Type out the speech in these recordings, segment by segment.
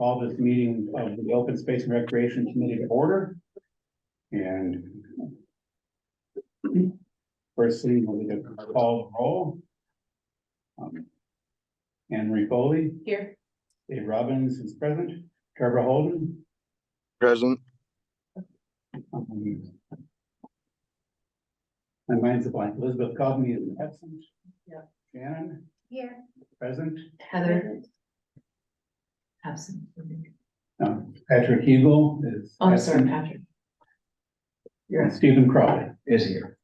call this meeting of the Open Space and Recreation Committee to order. And firstly, we're going to call the roll. Anne Marie Foley. Here. Dave Robbins is present. Trevor Holden. Present. My mind's a blank. Elizabeth Cogney is absent. Yeah. Shannon. Here. Present. Heather. Absent. Patrick Eagle is. Oh, I'm sorry, absent. Patrick. And Stephen Crowley is here.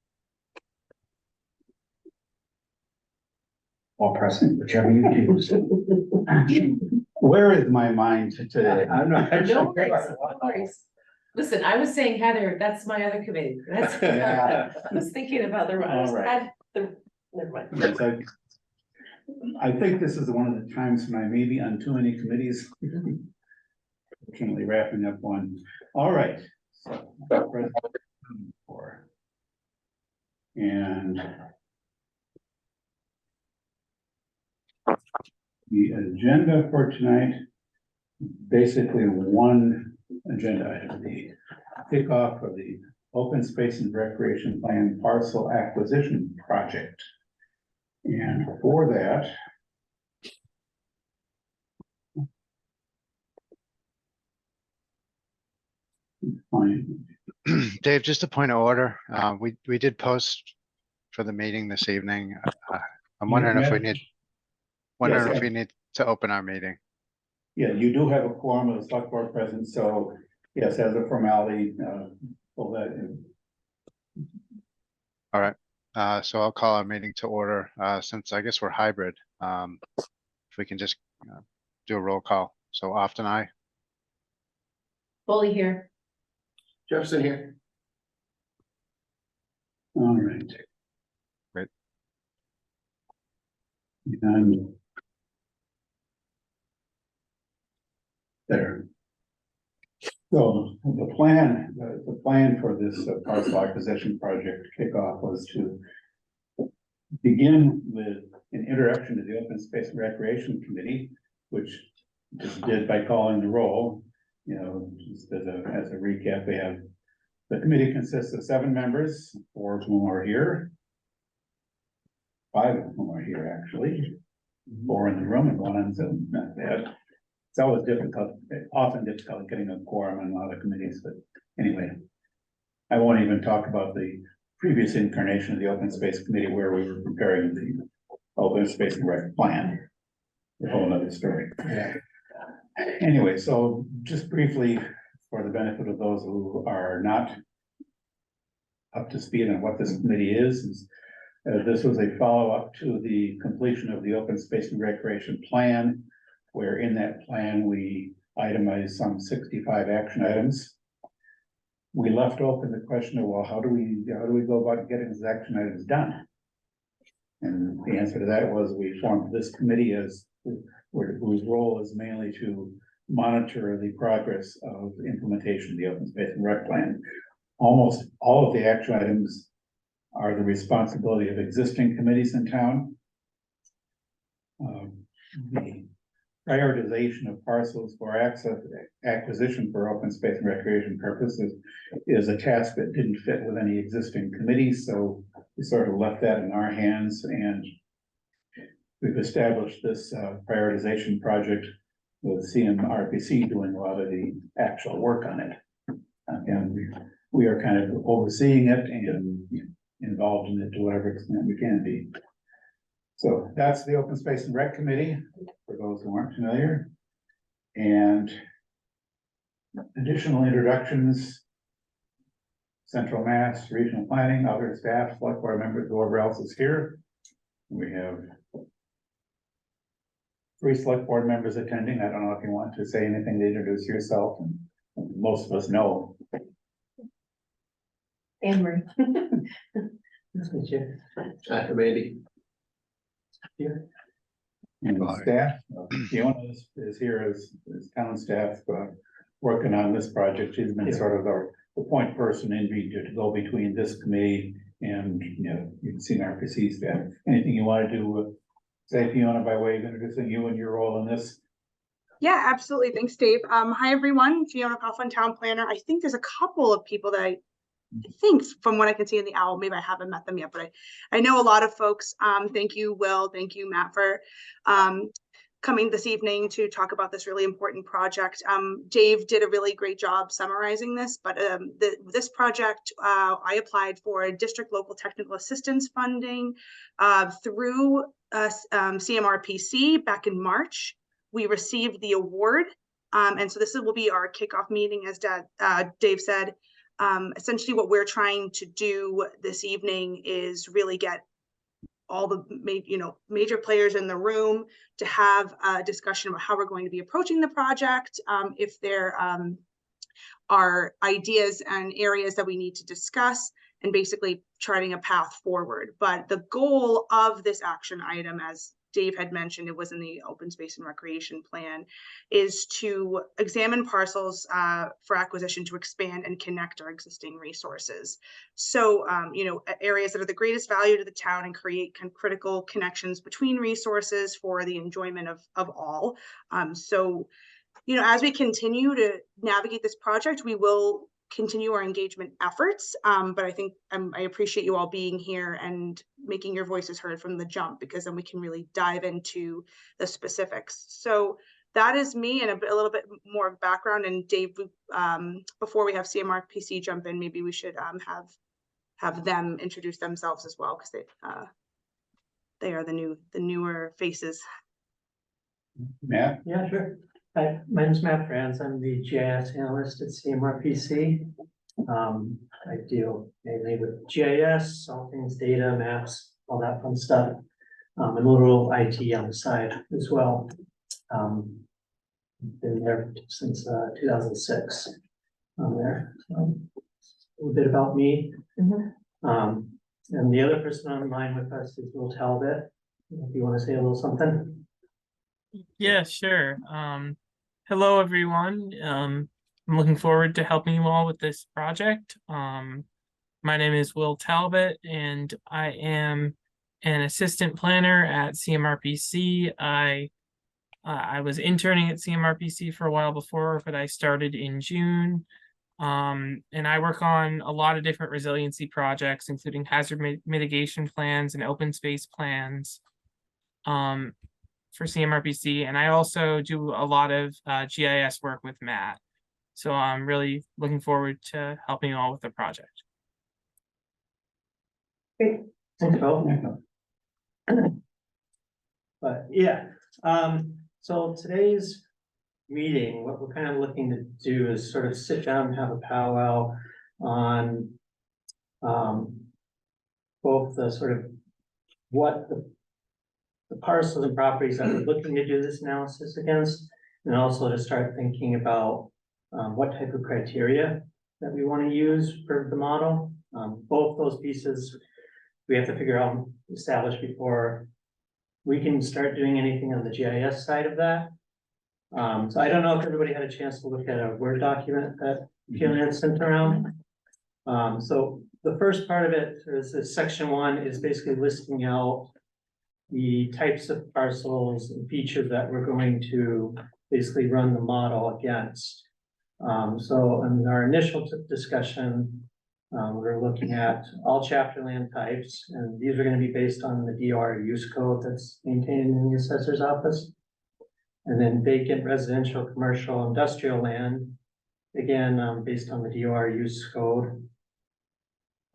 Or present, whichever you choose. Where is my mind today? I'm not. No worries, no worries. Listen, I was saying Heather, that's my other committee. That's, Yeah. I was thinking about the, I was All right. had the, never mind. Yes, I think this is one of the times when I may be on too many committees. Fortunately, wrapping up one. All right. So, and the agenda for tonight, basically one agenda item, the kickoff of the Open Space and Recreation Plan Parcel Acquisition Project. And for that, fine. Dave, just a point of order. We did post for the meeting this evening. I'm wondering if we need, Yes, we need to open our meeting. Yeah, you do have a quorum of the select board present, so yes, as a formality, we'll let in. All right. So I'll call our meeting to order, since I guess we're hybrid. If we can just do a roll call. So Often I. Fully here. Jefferson here. All right. Great. And there. So the plan for this parcel acquisition project kickoff was to begin with an introduction to the Open Space and Recreation Committee, which just did by calling the roll. You know, just as a recap, we have the committee consists of 7 members, 4 of whom are here. 5 of whom are here, actually. 4 in the room and 1 on Zoom. Not bad. It's always difficult, often difficult getting a quorum on a lot of committees, but anyway. I won't even talk about the previous incarnation of the Open Space Committee where we were preparing the Open Space and Rec plan. A whole other story. Yeah. Anyway, so just briefly, for the benefit of those who are not up to speed on what this committee is this was a follow-up to the completion of the Open Space and Recreation Plan, where in that plan we itemized some 65 action items. We left open the question of, well, how do we go about getting these action items done? And the answer to that was we formed this committee whose role is mainly to monitor the progress of implementation of the Open Space and Rec Plan. Almost all of the action items are the responsibility of existing committees in town. The prioritization of parcels for acquisition for open space and recreation purposes is a task that didn't fit with any existing committees, so we sort of left that in our hands, and we've established this prioritization project with CMRPC doing a lot of the actual work on it. And we are kind of overseeing it and involved in it to whatever extent we can be. So that's the Open Space and Rec Committee, for those who aren't familiar. And additional introductions, Central Mass, Regional Planning, other staff, select board members, whoever else is here. We have 3 select board members attending. I don't know if you want to say anything to introduce yourself. And most of us know. Anne Marie. Nice to meet you. I'm Andy. Here. And Bye. staff, Fiona is here as town staff, working on this project. She's been sort of the point person to go between this committee and, you know, you can see in RPC staff. Anything you want to do, say, Fiona, by way of introducing you and your role in this? Yeah, absolutely. Thanks, Dave. Hi, everyone. Fiona Coughlin, Town Planner. I think there's a couple of people that I think from what I can see in the owl, maybe I haven't met them yet, but I know a lot of folks. Thank you, Will. Thank you, Matt, for coming this evening to talk about this really important project. Dave did a really great job summarizing this, but this project, I applied for district local technical assistance funding through CMRPC back in March. We received the award. And so this will be our kickoff meeting, as Dave said. Essentially what we're trying to do this evening is really get all the major players in the room to have a discussion about how we're going to be approaching the project. If there are ideas and areas that we need to discuss, and basically charting a path forward. But the goal of this action item, as Dave had mentioned, it was in the open space and recreation plan, is to examine parcels for acquisition to expand and connect our existing resources. So, areas that are the greatest value to the town and create critical connections between resources for the enjoyment of all. So, as we continue to navigate this project, we will continue our engagement efforts. But I think I appreciate you all being here and making your voices heard from the jump, because then we can really dive into the specifics. So that is me, and a little bit more of background. And Dave, before we have CMRPC jump in, maybe we should have them introduce themselves as well, because they are the newer faces. Matt? Yeah, sure. Hi, my name's Matt Franz. I'm the GIS analyst at CMRPC. I deal mainly with GIS, all things data, maps, all that fun stuff. And a little IT on the side as well. Been there since 2006 on there. So a little bit about me. And the other person online with us is Will Talbot. If you want to say a little something. Yeah, sure. Hello, everyone. I'm looking forward to helping you all with this project. My name is Will Talbot, and I am an assistant planner at CMRPC. I was interning at CMRPC for a while before, but I started in June. And I work on a lot of different resiliency projects, including hazard mitigation plans and open space plans. For CMRPC, and I also do a lot of GIS work with Matt. So I'm really looking forward to helping you all with the project. Great. Thanks, Will. But yeah, so today's meeting, what we're kind of looking to do is sort of sit down and have a powwow on both the sort of what the parcels and properties that we're looking to do this analysis against, and also to start thinking about what type of criteria that we want to use for the model. Both those pieces we have to figure out, establish before we can start doing anything on the GIS side of that. So I don't know if everybody had a chance to look at a Word document that Fiona had sent around. So the first part of it is this section 1 is basically listing out the types of parcels and features that we're going to basically run the model against. So in our initial discussion, we're looking at all chapter land types, and these are going to be based on the DOR use code that's maintained in the assessor's office. And then vacant residential, commercial, industrial land, again, based on the DOR use code.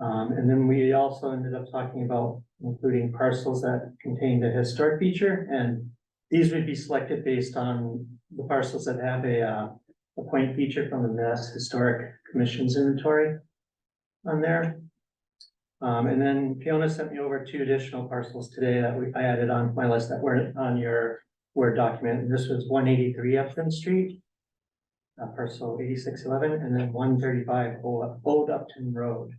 And then we also ended up talking about including parcels that contain a historic feature, and these would be selected based on the parcels that have a point feature from the Mass Historic Commission's inventory on there. And then Fiona sent me over 2 additional parcels today that I added on my list that weren't on your Word document. And this was 183 Upton Street, parcel 8611, and then 135 Old Upton Road.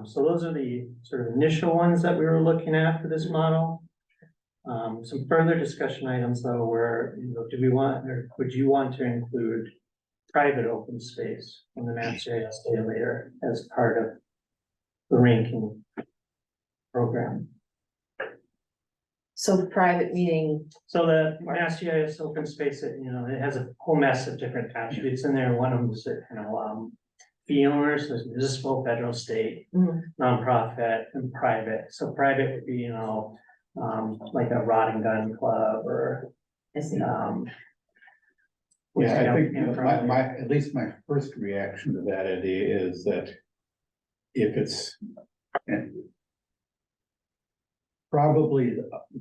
So those are the sort of initial ones that we were looking at for this model. Some further discussion items though were, do we want, or would you want to include private open space in the MassGIS data layer as part of the ranking program? So private meaning, So the Mass GIS open space, it has a whole mess of different attributes in there. One of them is, fee owners, there's municipal, federal, state, Mhm. nonprofit, and private. So private would be, like a rod and gun club or, I see. Yeah, I think at least my first reaction to that idea is that if it's probably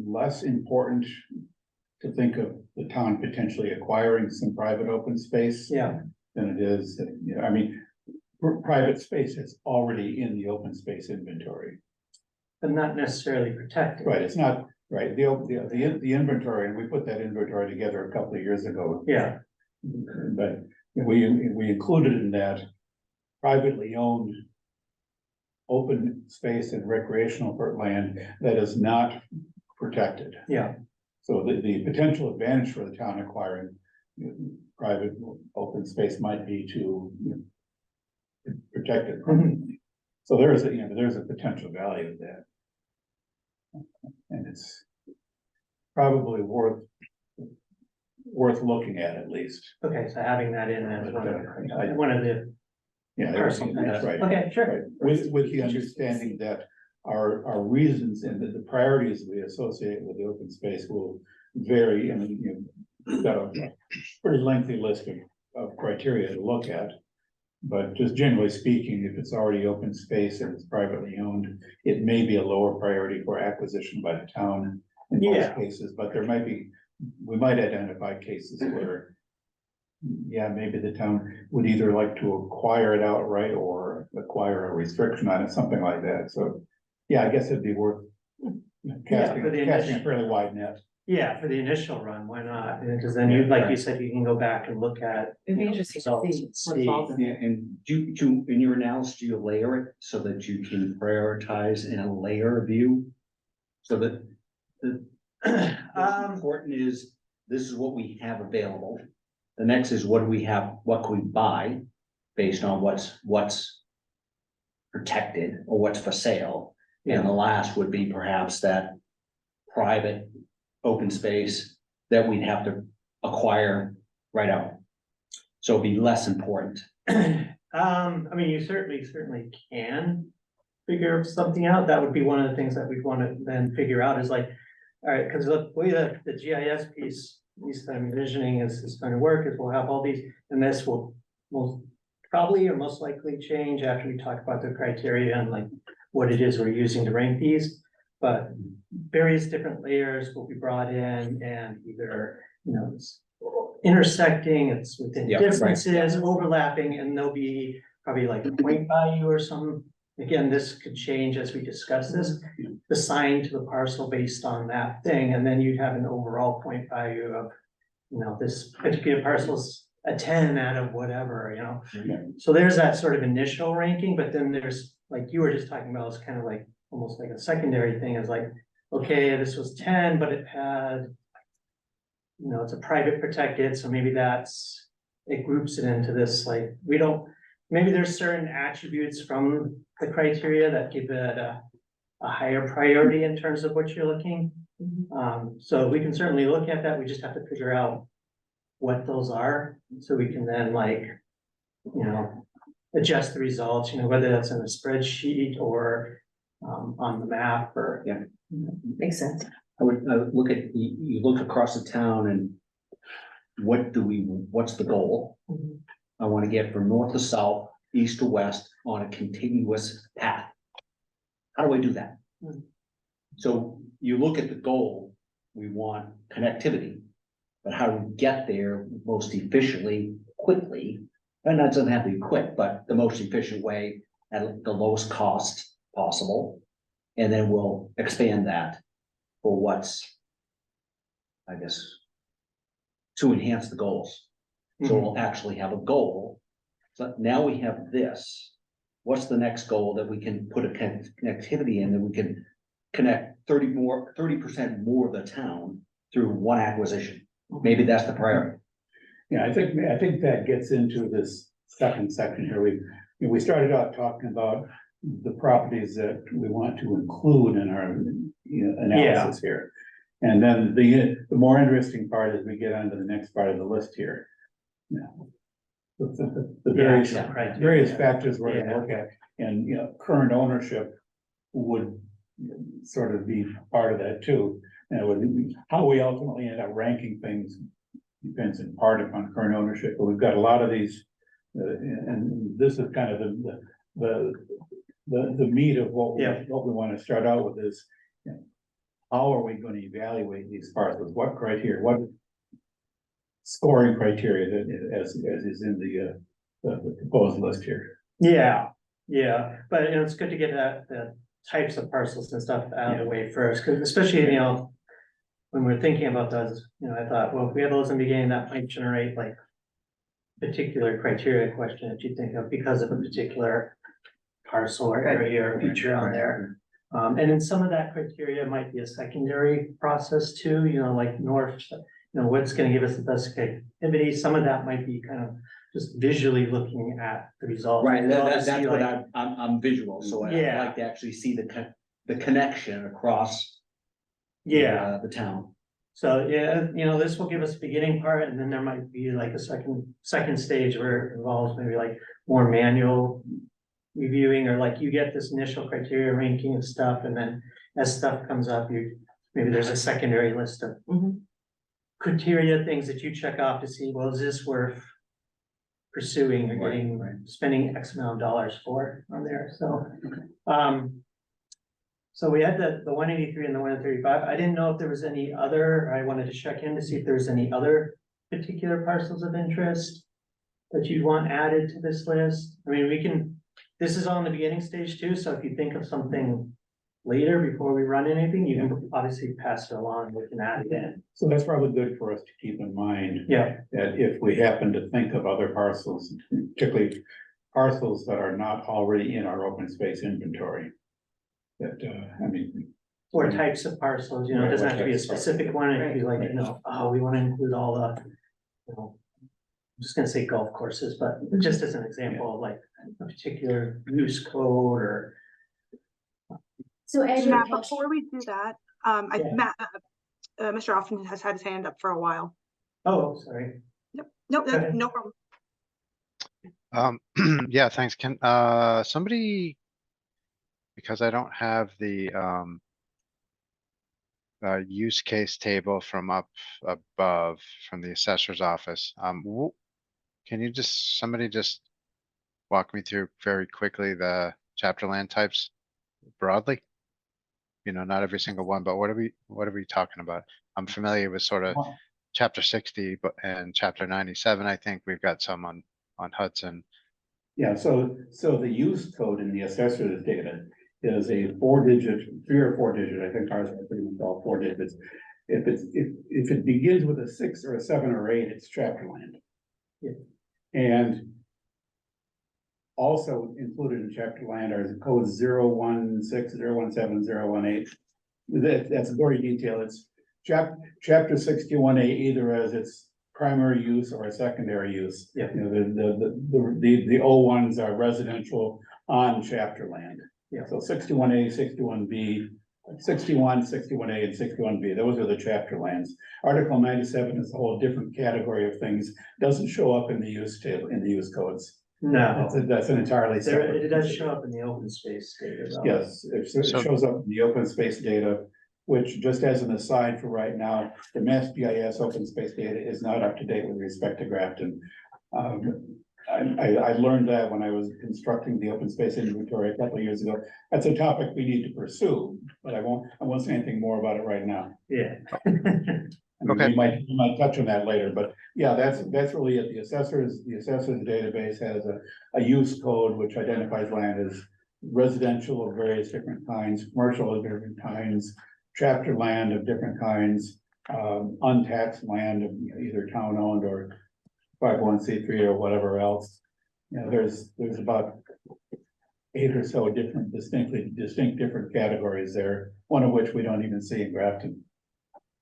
less important to think of the town potentially acquiring some private open space yeah, than it is, I mean, private space is already in the open space inventory. but not necessarily protected. Right, it's not, right, the inventory, and we put that inventory together a couple of years ago. Yeah, But we included in that privately owned open space and recreational land that is not protected. yeah, So the potential advantage for the town acquiring private open space might be to protect it permanently. So there's a potential value of that. And it's probably worth looking at least. okay, so having that in as But, one of the Yeah, parcel that's types. right. Okay, sure. Right, with the understanding that our reasons and the priorities we associate with the open space will vary, and you've got a pretty lengthy list of criteria to look at. But just generally speaking, if it's already open space and it's privately owned, it may be a lower priority for acquisition by the town in Yeah. most cases, but we might identify cases where yeah, maybe the town would either like to acquire it outright or acquire a restriction on it, something like that. So, yeah, I guess it'd be worth casting for the a initial- fairly wide net. Yeah, for the initial run, why not? Because then you, like you said, you can go back and look at. it'd be you know, interesting to results see and what see. falls in. Yeah, and in your analysis, do you layer it so that you can prioritize in a layer view? So that what's important is, this is what we have available. The next is what do we have, what can we buy based on what's protected or what's for sale? And the last would be perhaps that private open space that we'd have to acquire right out. So it'd be less important. I mean, you certainly can figure something out. That would be one of the things that we'd want to then figure out is like, all right, because look, the way the GIS piece, at least I'm envisioning is going to work, is we'll have all these, and this will most probably or most likely change after we talk about the criteria and like what it is we're using to rank these. But various different layers will be brought in and either, it's intersecting, it's within Yeah, right. differences, overlapping, and there'll be probably like a point value or some. Again, this could change as we discuss this, assigned to the parcel based on that thing, and then you'd have an overall point value of, this particular parcel's a 10 out of whatever, Yeah. So there's that sort of initial ranking, but then there's, like you were just talking about, it's kind of like, almost like a secondary thing is like, okay, this was 10, but it had, it's a private protected, so maybe it groups it into this, like, maybe there's certain attributes from the criteria that give it a higher priority in terms of what you're looking. So we can certainly look at that, we just have to figure out what those are, so we can then adjust the results, whether that's in a spreadsheet or on the map or. Yeah. Makes sense. I would look at, you look across the town and what's the goal? Mhm. I want to get from north to south, east to west on a continuous path. How do I do that? Hmm. So you look at the goal, we want connectivity. But how do we get there most efficiently, quickly? And that doesn't have to be quick, but the most efficient way at the lowest cost possible. And then we'll expand that for what's, I guess, to enhance the goals. So we'll actually have a goal. So now we have this. What's the next goal that we can put a connectivity in, that we can connect 30% more of the town through one acquisition? Maybe that's the priority. Yeah, I think that gets into this second section here. We started out talking about the properties that we want to include in our analysis here. And then the more interesting part is we get onto the next part of the list here. Yeah. The various, Yeah, criteria. various factors we're gonna Yeah. look at, and, you know, current ownership would sort of be part of that too. And it would, how we ultimately end up ranking things depends in part upon current ownership, but we've got a lot of these. And this is kind of the meat of what we, Yeah. what we wanna start out with is, you know, how are we gonna evaluate these parcels? What criteria, what scoring criteria that as is in the proposed list here? Yeah, yeah, but you know, it's good to get the types of parcels and stuff out of the way first, because especially, you know. When we're thinking about those, you know, I thought, well, if we have those in the beginning, that might generate like. Particular criteria question that you think of because of a particular parcel or area or feature on there. And then some of that criteria might be a secondary process too, you know, like north, you know, what's gonna give us the best connectivity, some of that might be kind of just visually looking at the results. Right, We'd love to that's see, what like, I'm visual, so I'd Yeah. like to actually see the connection across. Yeah, The town. so, yeah, you know, this will give us a beginning part, and then there might be like a second stage where it involves maybe like more manual. Reviewing, or like you get this initial criteria ranking of stuff, and then as stuff comes up, maybe there's a secondary list of. Mhm. Criteria, things that you check off to see, well, is this worth pursuing or Right, getting, right. spending X amount of dollars for on there, so. So we had the 183 and the 135. I didn't know if there was any other, I wanted to check in to see if there was any other particular parcels of interest. That you'd want added to this list. I mean, we can, this is all in the beginning stage too, so if you think of something. Later, before we run anything, you can obviously pass it along, we can add it in. So that's probably good for us to keep in mind. Yeah, That if we happen to think of other parcels, particularly parcels that are not already in our open space inventory. That, I mean. or types of parcels, you know, it doesn't have to be a specific one, it could be like, you know, oh, we wanna include all the. You know, I'm just gonna say golf courses, but just as an example of like a particular use code or. So Ed, Matt, before we do that, Yeah. Matt, Mr. Austin has had his hand up for a while. Oh, sorry. No, Okay. no problem. Yeah, thanks. Can, somebody, because I don't have the, use case table from up above from the assessor's office. Can you just, somebody just walk me through very quickly the chapter land types broadly? You know, not every single one, but what are we talking about? I'm familiar with sort of chapter 60, but and chapter 97, I think we've got some on Hudson. Yeah, so the use code in the assessor's data is a 4-digit, 3 or 4-digit, I think ours are pretty much all 4 digits. If it begins with a 6 or a 7 or 8, it's chapter land. Yeah. And also included in chapter land are the codes 016, 017, 018. That's very detailed. It's chapter 61A either as its primary use or a secondary use. Yeah. You know, the O1s are residential on chapter land. Yeah. So 61A, 61B, 61, 61A, and 61B, those are the chapter lands. Article 97 is a whole different category of things, doesn't show up in the use table, in the use codes. No, That's an entirely there, separate. it does show up in the open space data though. Yes, it So- shows up in the open space data, which just as an aside for right now, the Mass GIS open space data is not up to date with respect to Grafton. I learned that when I was constructing the open space inventory a couple of years ago. That's a topic we need to pursue, but I won't say anything more about it right now. Yeah. I mean, Okay. we might touch on that later, but yeah, that's really it. The assessor's database has a use code which identifies land as residential of various different kinds, commercial of different kinds, chapter land of different kinds, untaxed land of either town owned or 501c3 or whatever else. You know, there's about 8 or so different distinct different categories there, one of which we don't even see in Grafton.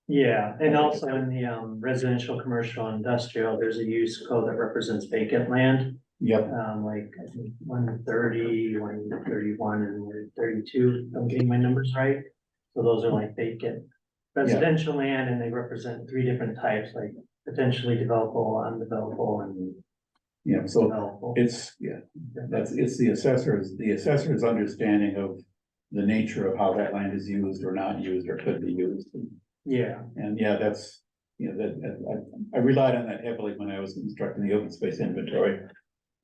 Yeah, and also in the residential, commercial, industrial, there's a use code that represents vacant land. Yep, Like I think 130, 131, and 132, if I'm getting my numbers right. So those are like vacant residential land, and they represent three different types, like potentially developable, undevelopable, and Yeah, so developable. it's, yeah, it's the assessor's understanding of the nature of how that land is used or not used or could be used. Yeah, And yeah, that's, you know, I relied on that heavily when I was constructing the open space inventory.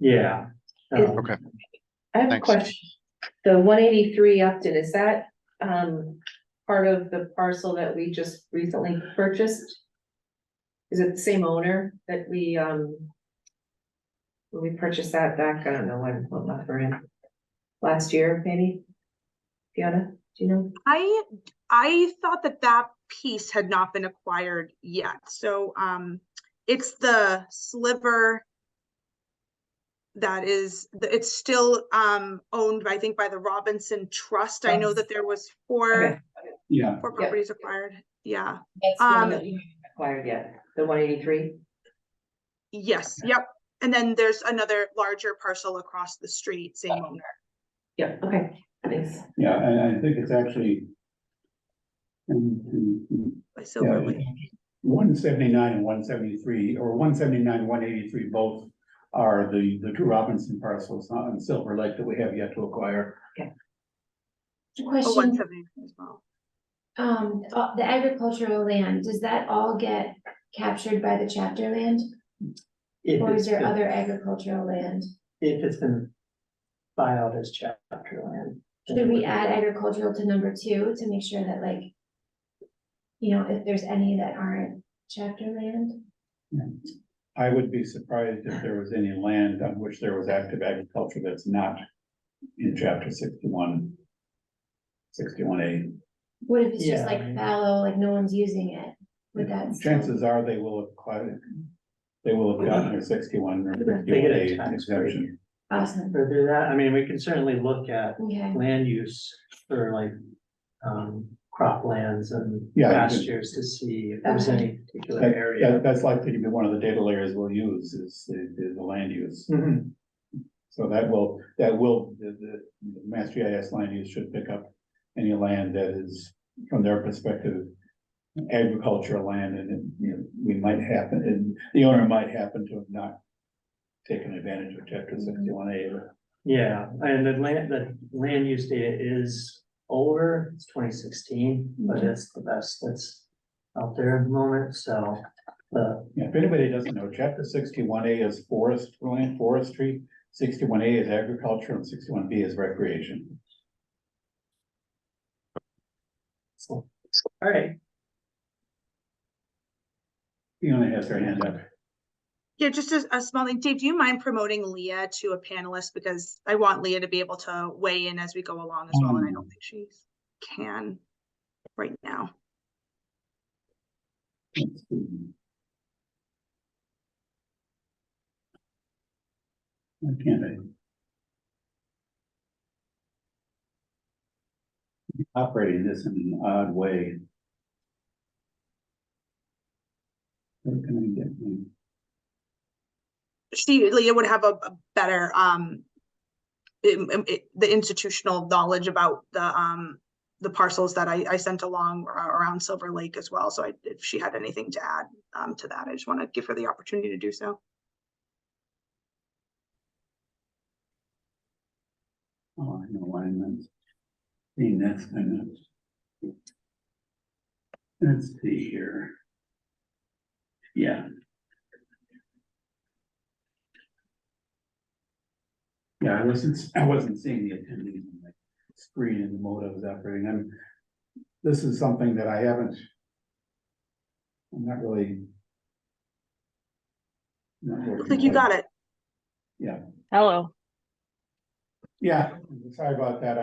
yeah. Okay. I have a Thanks. question. The 183 Upton, is that part of the parcel that we just recently purchased? Is it the same owner that when we purchased that back, I don't know what month we're in, last year, maybe? Fiona, do you know? I thought that piece had not been acquired yet, so, it's the sliver that is, it's still, owned, I think, by the Robinson Trust. I know that there was Okay, Yeah, four properties acquired, yeah. that's the one Um, that we haven't acquired yet, the 183? Yes, yep. And then there's another larger parcel across the street, same owner. Yeah, okay, thanks. yeah, and I think it's actually. By Silver Lake. 179 and 173, or 179, 183, both are the two Robinson parcels on Silver Lake that we have yet to acquire. Oh, Question, 170 as well. the agricultural land, does that all get captured by the chapter land? If Or it's is there been- other agricultural land? If it's been filed as chapter land. then Should it we would- add agricultural to number 2 to make sure that like, you know, if there's any that aren't chapter land? I would be surprised if there was any land on which there was active agriculture that's not in chapter 61. 61A. What if it's just Yeah, like I mean- fallow, like no one's using it? Would that? still- Chances are they will have gotten their 61 or They get a 61A tax break. exemption. Awesome, Or do that, I mean, we can certainly look at okay. land use for like, croplands and Yeah, you could- pastures to see if there's Okay. any particular area. That's likely to be one of the data layers we'll use is the land use. Mhm. So the Mass GIS land use should pick up any land that is, from their perspective, agricultural land, and, you know, and the owner might happen to have not taken advantage of chapter 61A. Yeah, and the land use data is older, it's 2016, but it's the best that's out there at the moment, so. Yeah, if anybody doesn't know, chapter 61A is forestry, 61A is agriculture, and 61B is recreation. So, all right, Fiona has her hand up. Yeah, just a small thing. Dave, do you mind promoting Leah to a panelist? Because I want Leah to be able to weigh in as we go along as well, and I don't think she can right now. Let's see. Why can't I? Operating this in an odd way. Where can I get my? Leah would have a better, the institutional knowledge about the parcels that I sent along around Silver Lake as well. So if she had anything to add, to that, I just want to give her the opportunity to do so. Oh, I know why I'm not seeing this, I'm not. Let's see here. Yeah. Yeah, I wasn't seeing the attendees on my screen in the mode I was operating. This is something that I'm not really. Looks like you got it. Yeah. Hello. Yeah, sorry about that.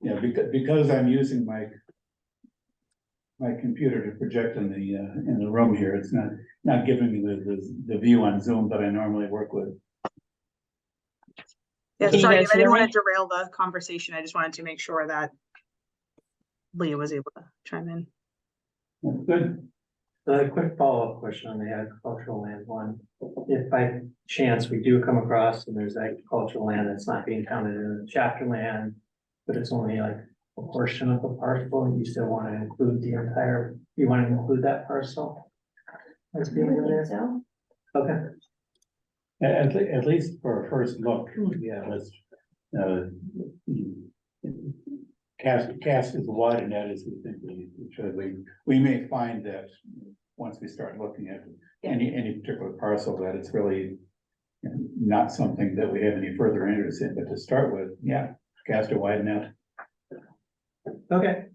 Yeah, because I'm using my computer to project in the room here. It's not giving me the view on Zoom that I normally work with. Yeah, Can you sorry, guys Dave, I didn't hear want me? to derail the conversation. I just wanted to make sure that Leah was able to chime in. That's good. so a quick follow-up question on the agricultural land one. If by chance we do come across and there's agricultural land that's not being counted in the chapter land, but it's only like a portion of the parcel, you still want to include the entire, you want to include that parcel? As I being in would there? think so. Okay, At least for a first look, yeah, let's, cast as wide a net as we think we should. We may find that once we start looking at any particular parcel, that it's really not something that we have any further interest in, but to start with, yeah, cast a wide net. okay.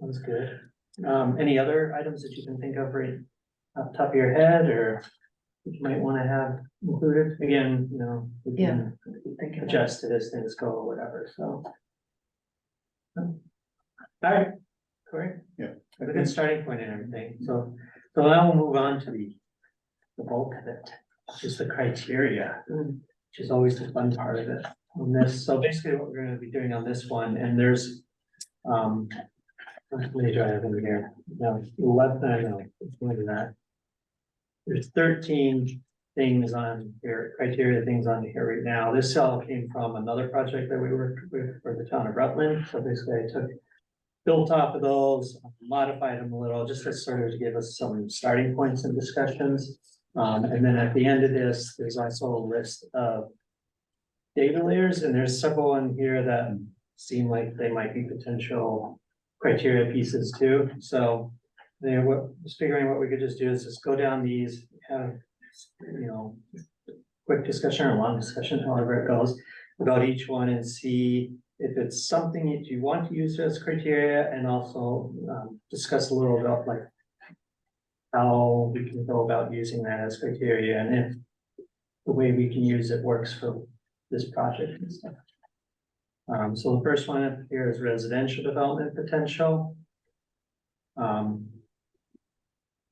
That's good. Any other items that you can think of right off the top of your head, or that you might want to have included? Again, you know, we can adjust it as things go or whatever, so. All right, Corey? Yeah. A good starting point and everything, so now we'll move on to the bulk of it, which is the criteria, which is always the fun part of it on this. So basically what we're gonna be doing on this one, and there's, how many do I have in here? No, 11, I know, it's more than that. There's 13 things on here, criteria things on here right now. This all came from another project that we worked with for the town of Rutland. So basically I built off of those, modified them a little, just to sort of give us some starting points and discussions. And then at the end of this, there's also a list of data layers, and there's several in here that seem like they might be potential criteria pieces too. So just figuring what we could just do is just go down these, have, you know, quick discussion or long discussion, however it goes, about each one and see if it's something that you want to use as criteria, and also discuss a little about like how we can go about using that as criteria, and if the way we can use it works for this project and stuff. So the first one up here is residential development potential.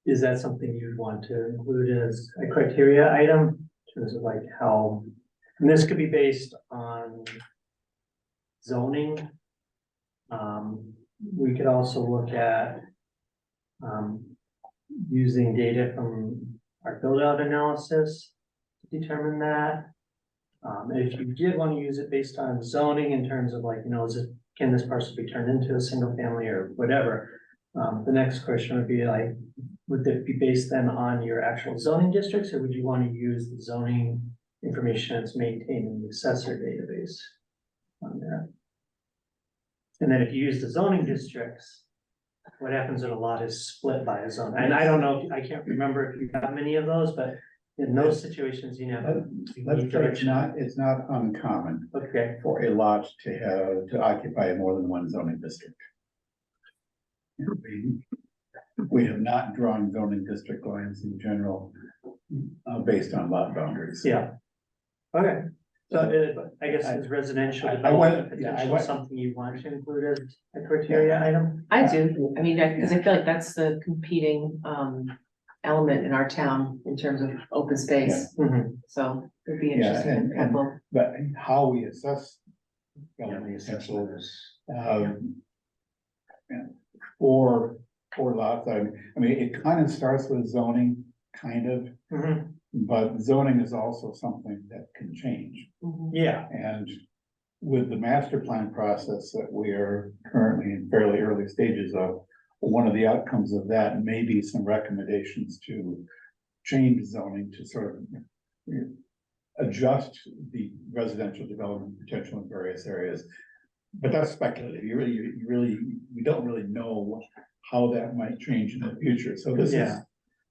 Is that something you'd want to include as a criteria item in terms of like how, and this could be based on zoning. We could also look at using data from our build out analysis to determine that. If you did want to use it based on zoning in terms of like, you know, can this parcel be turned into a single family or whatever? The next question would be like, would it be based then on your actual zoning districts, or would you want to use the zoning information that's maintained in the assessor database on there? And then if you use the zoning districts, what happens in a lot is split by a zone. And I don't know, I can't remember if you have many of those, but in those situations, you know. Let's say it's not uncommon Okay, for a lot to occupy more than one zoning district. We have not drawn zoning district lines in general based on lot boundaries. yeah. Okay, so I guess it's residential I development went- yeah, I potential, went- something you want to include as a criteria item? I do, I mean, because I feel like that's the competing element in our town in terms of open space, Mhm. so it'd be Yeah, interesting and- to have both. But how we assess Yeah, the development essential potential is. for lots, I mean, it kind of starts with zoning, kind of, Mhm. but zoning is also something that can change. Mhm. Yeah, And with the master plan process that we are currently in fairly early stages of, one of the outcomes of that may be some recommendations to change zoning to sort of adjust the residential development potential in various areas. But that's speculative. We don't really know how that might change in the future. So this is,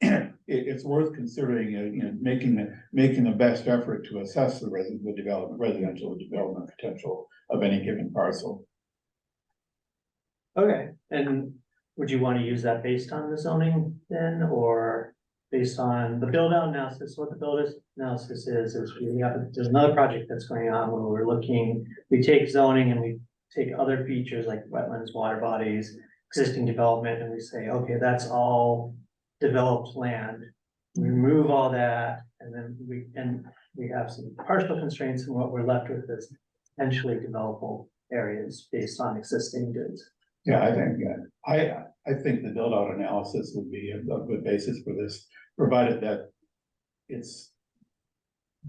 Yeah. it's worth considering, you know, making the best effort to assess the residential development potential of any given parcel. okay, and would you want to use that based on the zoning then, or based on the build out analysis? What the build analysis is there's another project that's going on where we're looking, we take zoning and we take other features like wetlands, water bodies, existing development, and we say, okay, that's all developed land. We remove all that, and then we have some partial constraints, and what we're left with is potentially developable areas based on existing goods. Yeah, I think the build out analysis would be a good basis for this, provided that it's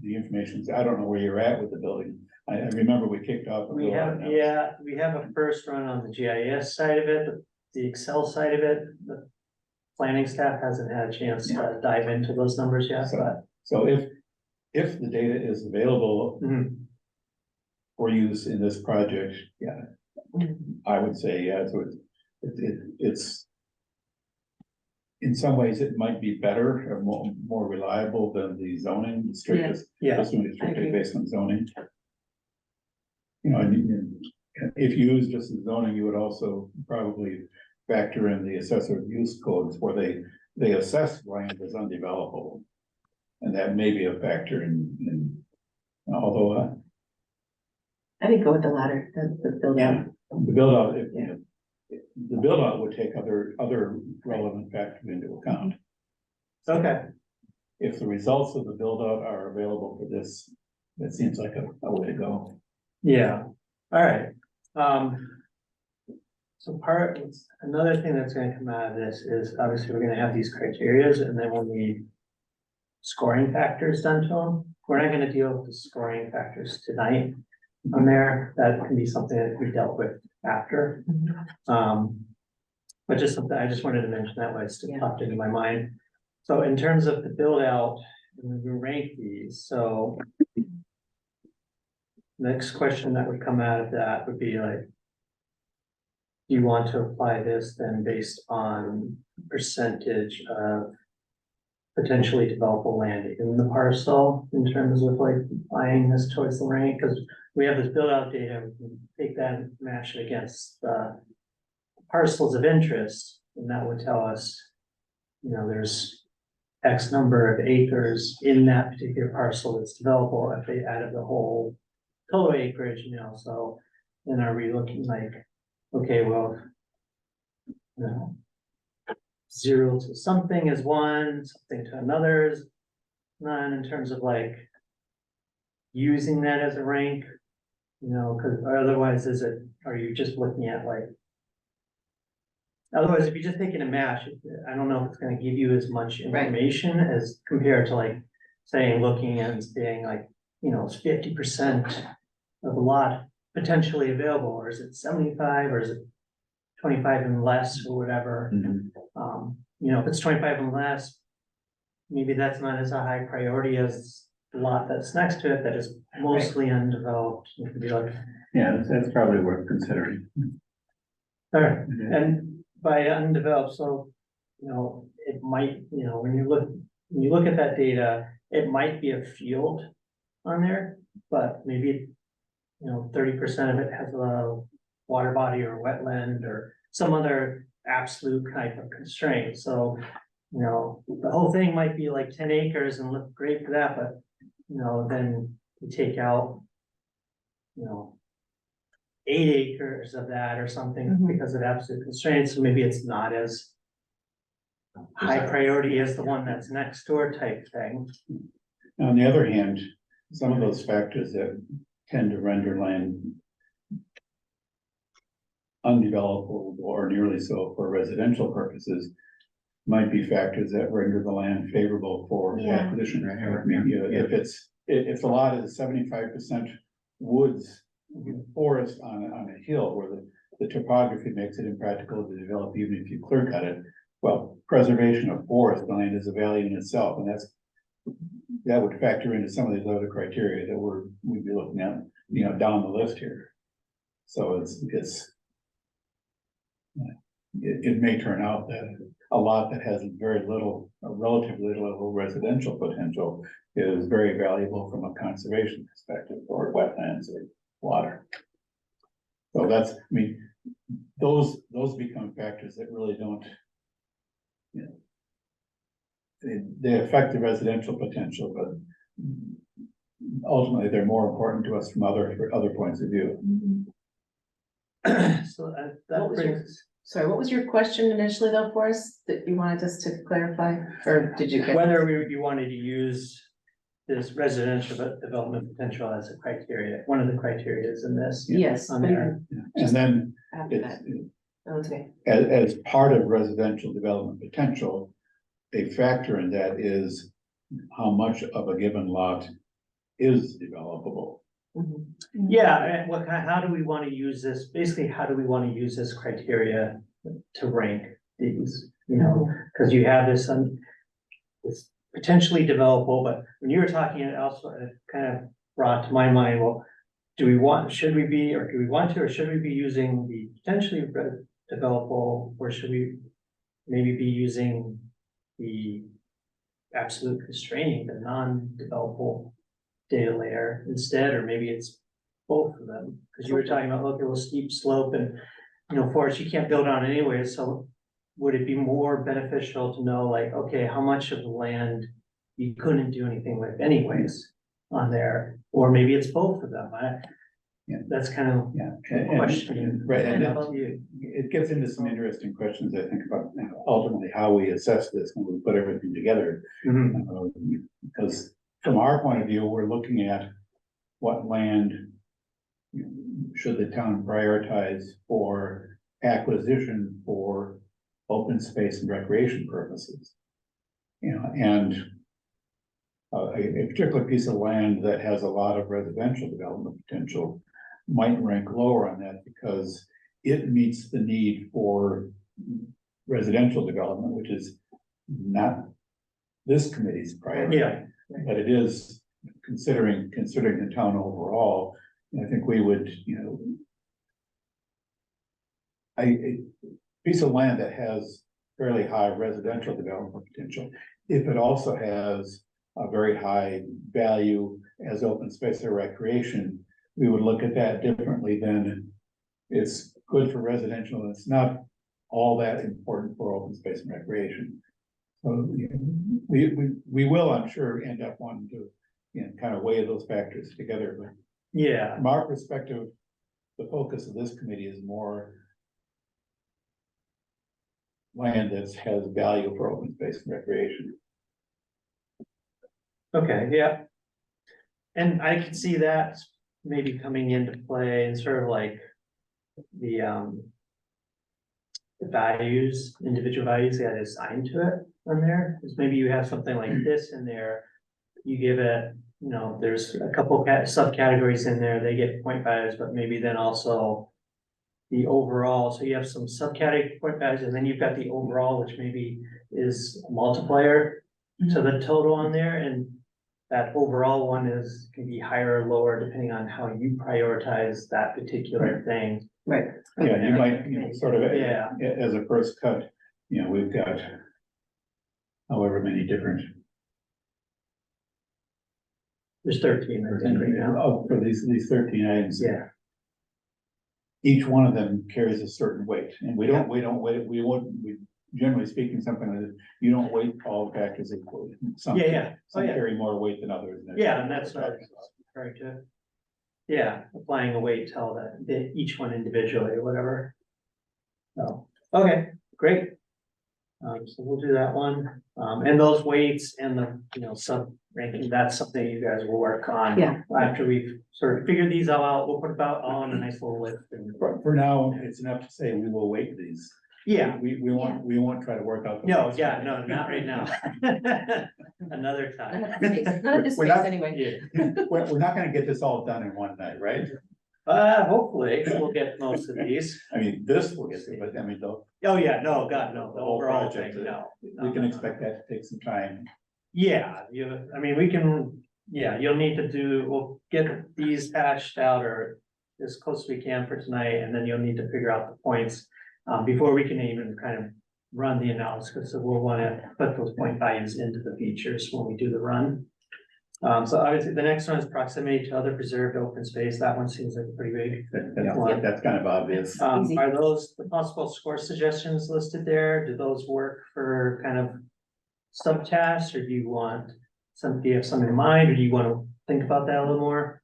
the information. I don't know where you're at with the building I remember we kicked off. a We build out have, analysis. yeah, we have a first run on the GIS side of it, the Excel side of it. The planning staff hasn't had a chance to dive into those numbers yet, but. So if the data is available Mhm. for use in this project, yeah, I would say, yeah, so it's in some ways, it might be better or more reliable than the zoning, the strictest, Yeah, assuming it's strictly agree. based on zoning. You know, and if you use just the zoning, you would also probably factor in the assessor use codes where they assess land as undevelopable. And that may be a factor in, although, I think go with the latter, the build out. the build out, Yeah. the build out would take other relevant factors into account. okay, If the results of the build out are available for this, that seems like a way to go. yeah, all right. So another thing that's gonna come out of this is obviously we're gonna have these criterias and then we'll need scoring factors done to them. We're not gonna deal with the scoring factors tonight on there. That can be something that we dealt with after. But just something, I just wanted to mention that way, it still Yeah. popped into my mind. So in terms of the build out, and we rank these, so. Next question that would come out of that would be like. Do you want to apply this then based on percentage of potentially developable land in the parcel in terms of like applying this towards the rank? Because we have this build out data, we can take that and match it against the parcels of interest, and that would tell us, you know, there's X number of acres in that particular parcel that's developable if they added the whole total acreage, you know, so then are we looking like, okay, well, you know, 0 to something is 1, something to another is none, in terms of like using that as a rank, you know, because otherwise are you just looking at like, otherwise, if you're just taking a match, I don't know if it's gonna give you as much information as compared to like saying, looking and saying like, you know, it's 50% of the lot potentially available, or is it 75, or is it 25 and less, or whatever. You know, if it's 25 and less, maybe that's not as a high priority as the lot that's next to it that is mostly undeveloped. It could be like, Yeah, that's probably worth considering. all right, and by undeveloped, so, you know, it might, you know, when you look at that data, it might be a field on there, but maybe, you know, 30% of it has a water body or wetland or some other absolute type of constraint. So, you know, the whole thing might be like 10 acres and look great for that, but, you know, then you take out, you know, 8 acres of that or something because of absolute constraints, so maybe it's not as high priority as the one that's next door type thing. On the other hand, some of those factors that tend to render land undevelopable or nearly so for residential purposes might be factors that render the land favorable for Yeah. acquisition. I mean, you know, if the lot is 75% woods, forest on a hill where the topography makes it impractical to develop, even if you clear cut it. Well, preservation of forest land is a value in itself, and that would factor into some of these other criteria that we'd be looking at, you know, down the list here. So it may turn out that a lot that has relatively little residential potential is very valuable from a conservation perspective, or wetlands or water. So I mean, those become factors that really don't, you know, they affect the residential potential, but ultimately they're more important to us from other points of view. So What that was your- brings, Sorry, what was your question initially though for us, that you wanted us to clarify, or did you get? whether you wanted to use this residential development potential as a criteria, one of the criteria is in this. Yes, On but you there. can- And then after that, it's, okay, as part of residential development potential, a factor in that is how much of a given lot is developable. Yeah, and how do we want to use this? Basically, how do we want to use this criteria to rank these? You know, because you have this, it's potentially developable, but when you were talking, it also kind of brought to my mind, well, should we want to, or should we be using the potentially developable, or should we maybe be using the absolute constraining, the non-developable data layer instead, or maybe it's both of them, because you were talking about, okay, well, steep slope and, you know, forest you can't build on anyway, so would it be more beneficial to know, like, okay, how much of the land you couldn't do anything with anyways on there, or maybe it's both of them? That's kind of Yeah. a question. Right, and How about you? it gets into some interesting questions, I think, about ultimately how we assess this when we put everything together. Because from our point of view, we're looking at what land should the town prioritize for acquisition for open space and recreation purposes. You know, and a particular piece of land that has a lot of residential development potential might rank lower on that because it meets the need for residential development, which is not this committee's priority. Yeah. But it is considering the town overall. I think we would, you know, a piece of land that has fairly high residential development potential, if it also has a very high value as open space or recreation, we would look at that differently than it's good for residential and it's not all that important for open space and recreation. So you know, we will, I'm sure, end up wanting to, you know, kind of weigh those factors together. But Yeah, from our perspective, the focus of this committee is more land that has value for open space and recreation. okay, yeah. And I can see that maybe coming into play and sort of like the values, individual values that are assigned to it on there, is maybe you have something like this in there, you give it, you know, there's a couple subcategories in there, they get 0.5s, but maybe then also the overall, so you have some subcategory 0.5s, and then you've got the overall, which maybe is a multiplier to the total on there, and that overall one can be higher or lower depending on how you prioritize that particular thing. Right. Yeah, you might, you know, sort of, Yeah. as a first cut, you know, we've got however many different, There's 13, I think, right now. oh, for these 13 items. Yeah, Each one of them carries a certain weight, and we generally speaking, something like that, you don't weight all factors equally. Some yeah. Some Oh, yeah. carry more weight than others. Yeah, and that's what I was referring to. Yeah, applying a weight to all that, each one individually or whatever. So, okay, great. So we'll do that one, and those weights and the, you know, sub ranking, that's something you guys will work on. Yeah. After we've sort of figured these all out, we'll put about all on a nice little list. And For now, it's enough to say we will weight these. yeah, We won't try to work out. the no, weights. yeah, no, not right now. Another time. Not at this We're space not- anyway. Yeah. We're not gonna get this all done in one night, right? Hopefully we'll get most of these. I mean, this will get there, but I mean, Oh, yeah, no, God, no, the The whole overall project, thing, no. we can expect that to take some time. Yeah, I mean, we can, yeah, you'll need to we'll get these hashed out or as close as we can for tonight, and then you'll need to figure out the points. Before we can even kind of run the analysis, so we'll wanna put those point values into the features when we do the run. So obviously, the next one is proximity to other preserved open space, that one seems like pretty big. That's kind of obvious. Easy. Are those the possible score suggestions listed there? Do those work for kind of subtasks, or do you have some in mind, or do you want to think about that a little more?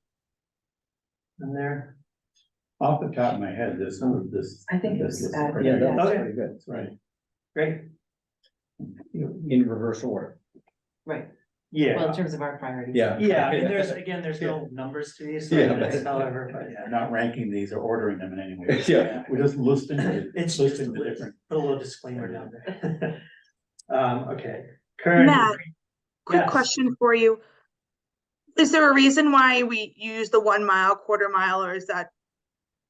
In there? Off the top of my head, this. I think this it's is adequate, pretty Yeah, good. that's Okay. pretty good. That's right. Great, In reverse order. Right, well, yeah, in terms of our priorities. Yeah. yeah, I mean, there's no numbers to these, so Yeah, that's but- however, but yeah. We're not ranking these or ordering them in any way. Yeah. We're just listing, It's just listing a the list. different. Put a little disclaimer down there. Okay, current. Matt, quick Yes. question for you. Is there a reason why we use the 1 mile, quarter mile, or is that,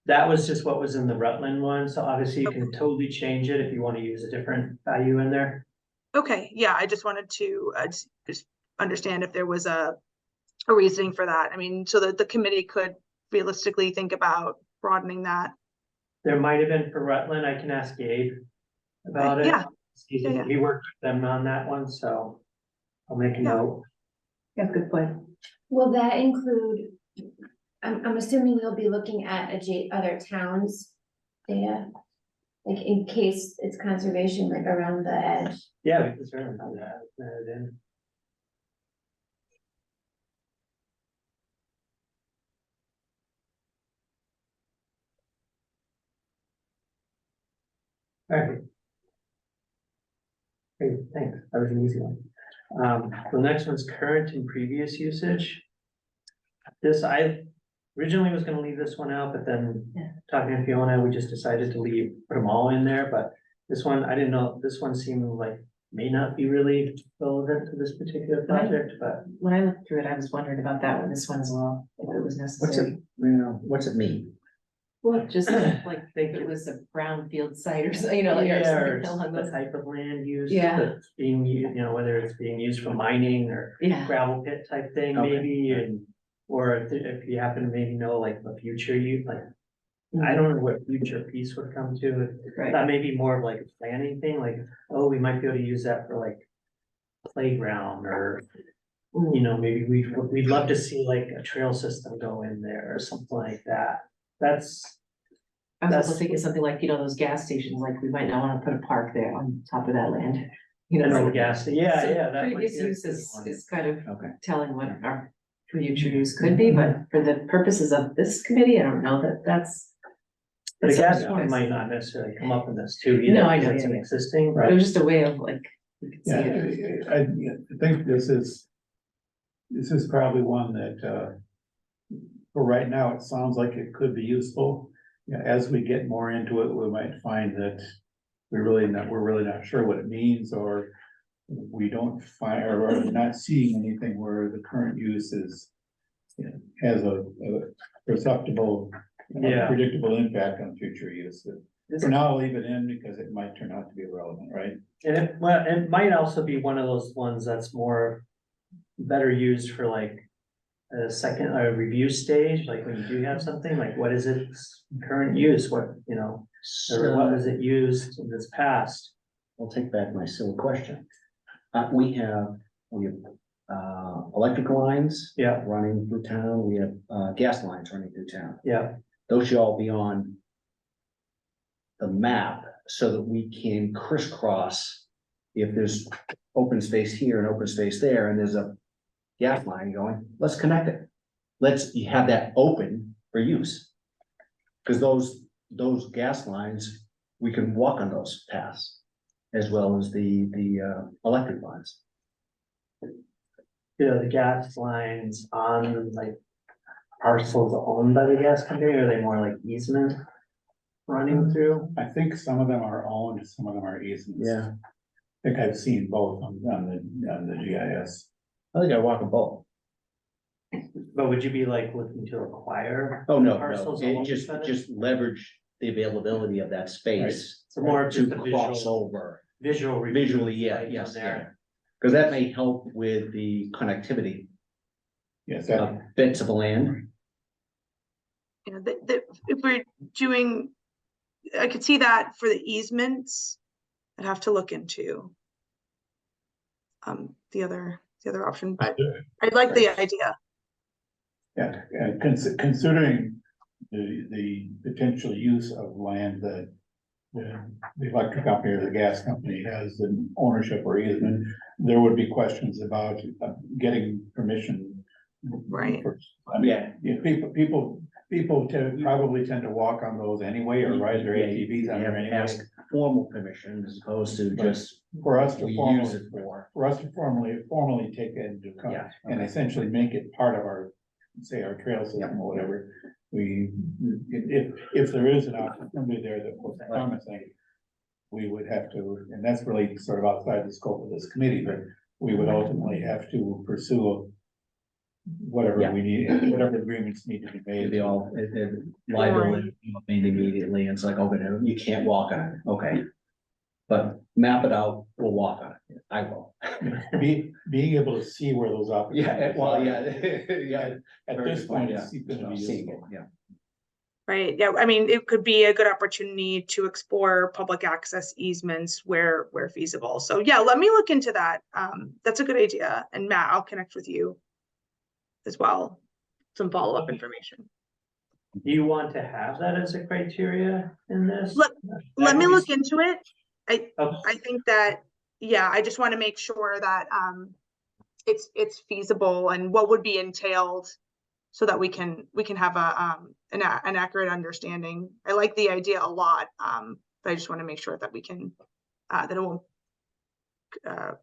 That was just what was in the Rutland one, so obviously you can totally change it if you want to use a different value in there. okay, yeah, I just wanted to just understand if there was a reasoning for that. I mean, so that the committee could realistically think about broadening that. There might have been for Rutland, I can ask Gabe about it. Yeah. He worked with them on that one, so I'll make a Yeah. note. Yeah, good point. Will that include, I'm assuming you'll be looking at other towns' data? Like in case it's conservation, like around the edge? Yeah, we can certainly do that. Add it in. All right. Great, thanks. That was an easy one. The next one's current and previous usage. This, I originally was gonna leave this one out, but then talking to Fiona, we just decided to put them all in there, but this one, I didn't know, this one seemed like may not be really relevant to this particular project, but When I looked through it, I was wondering about that one, this one as well, if it was What's necessary. it, what's it mean? Well, just like, think if it was a brownfield site or something, you know, like, or yeah, or something along the those. type of land use Yeah. that's being used, whether it's being used for mining or Yeah, gravel pit type thing Okay. maybe, and or if you happen to maybe know like the future use, like I don't know what future piece would come to. right. That may be more of like a planning thing, like, oh, we might be able to use that for like playground or, maybe we'd love to see like a trail system go in there or something like that. I was also That's- thinking something like, those gas stations, like we might not wanna put a park there on top of that land. You know, an so- old gas, yeah, so yeah. that might Previous be a use good is, one. is kind of Okay. telling what our future use could be, but for the purposes of this committee, I don't know that that's. But a that's gas something one twice. might not necessarily come up in this too either. No, I because know, It's yeah, an yeah. existing, It was just a way of like, you could see Yeah, it. I think this is probably one that, for right now, it sounds like it could be useful. Yeah, as we get more into it, we might find that we're really not sure what it means, or we don't find, or we're not seeing anything where the current use is, has a perceptible, Yeah. predictable impact on future use. For now, I'll leave it in because it might turn out to be relevant, right? And it might also be one of those ones that's more better used for like a second, review stage, like when you do have something, like what is its current use, what, or what was it used in this past? I'll take back my silly question. We have, electrical lines. Yeah. Running through town, we have, gas lines running through town. Yeah, Those should all be on the map so that we can crisscross. If there's open space here and open space there, and there's a gas line going, let's connect it. You have that open for use. Cause those gas lines, we can walk on those paths as well as the electric lines. the gas lines on like parcels owned by the gas company, or are they more like easement running through? I think some of them are owned, some of them are easements. Yeah, I think I've seen both on the GIS. I think I walk them both. But would you be like looking to acquire? Oh, no, Parcels no, owned just by them? leverage the availability of that space. So more of To just a cross visual, over. visual. review Visually, yeah, right yes, down yeah. there. Cause that may help with the connectivity Yes, of bits of land. If we're doing, I could see that for the easements, I'd have to look into the other option, but I like the idea. yeah, considering the potential use of land that the electric company or the gas company has in ownership or easement, there would be questions about getting permission. Right. first. I mean, Yeah. people probably tend to walk on those anyway, or ride their Yeah, ATVs you on have there to anyway. ask formal permission as opposed to just For us to we formally, use it for. formally take that into account. Yeah, And okay. essentially make it part of our, say, our trail system or whatever. If there is an opportunity there that was promising, we would have to, and that's really sort of outside the scope of this committee, but we would ultimately have to pursue whatever Yeah. we need, whatever agreements need to be made. They all, liability, made immediately, and it's like, okay, no, you can't walk on it, okay. But map it out, we'll walk on it, I will. Being able to see where those opportunities. Well, are. yeah. At Very this good point, point, it's yeah. gonna be Seeing it, useful. yeah. Right, yeah, I mean, it could be a good opportunity to explore public access easements where feasible. So yeah, let me look into that. That's a good idea. And Matt, I'll connect with you as well. Some follow-up information. Do you want to have that as a criteria in this? Let That me could be- look into it. Okay. I think that, yeah, I just want to make sure that it's feasible and what would be entailed so that we can have an accurate understanding. I like the idea a lot, but I just want to make sure that we can that it won't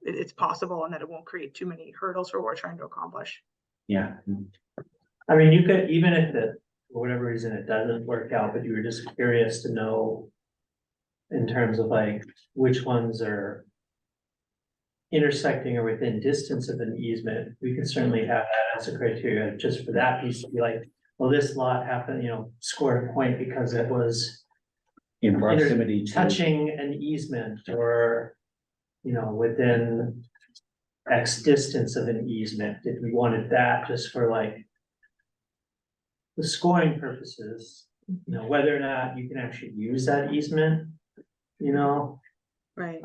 it's possible and that it won't create too many hurdles for what we're trying to accomplish. Yeah, I mean, you could, even if it, for whatever reason, it doesn't work out, but you were just curious to know in terms of like, which ones are intersecting or within distance of an easement, we could certainly have that as a criteria, just for that piece to be like, well, this lot happened, scored a point because it was in proximity to. touching an easement or, within X distance of an easement, if we wanted that just for like the scoring purposes, whether or not you can actually use that easement, Right.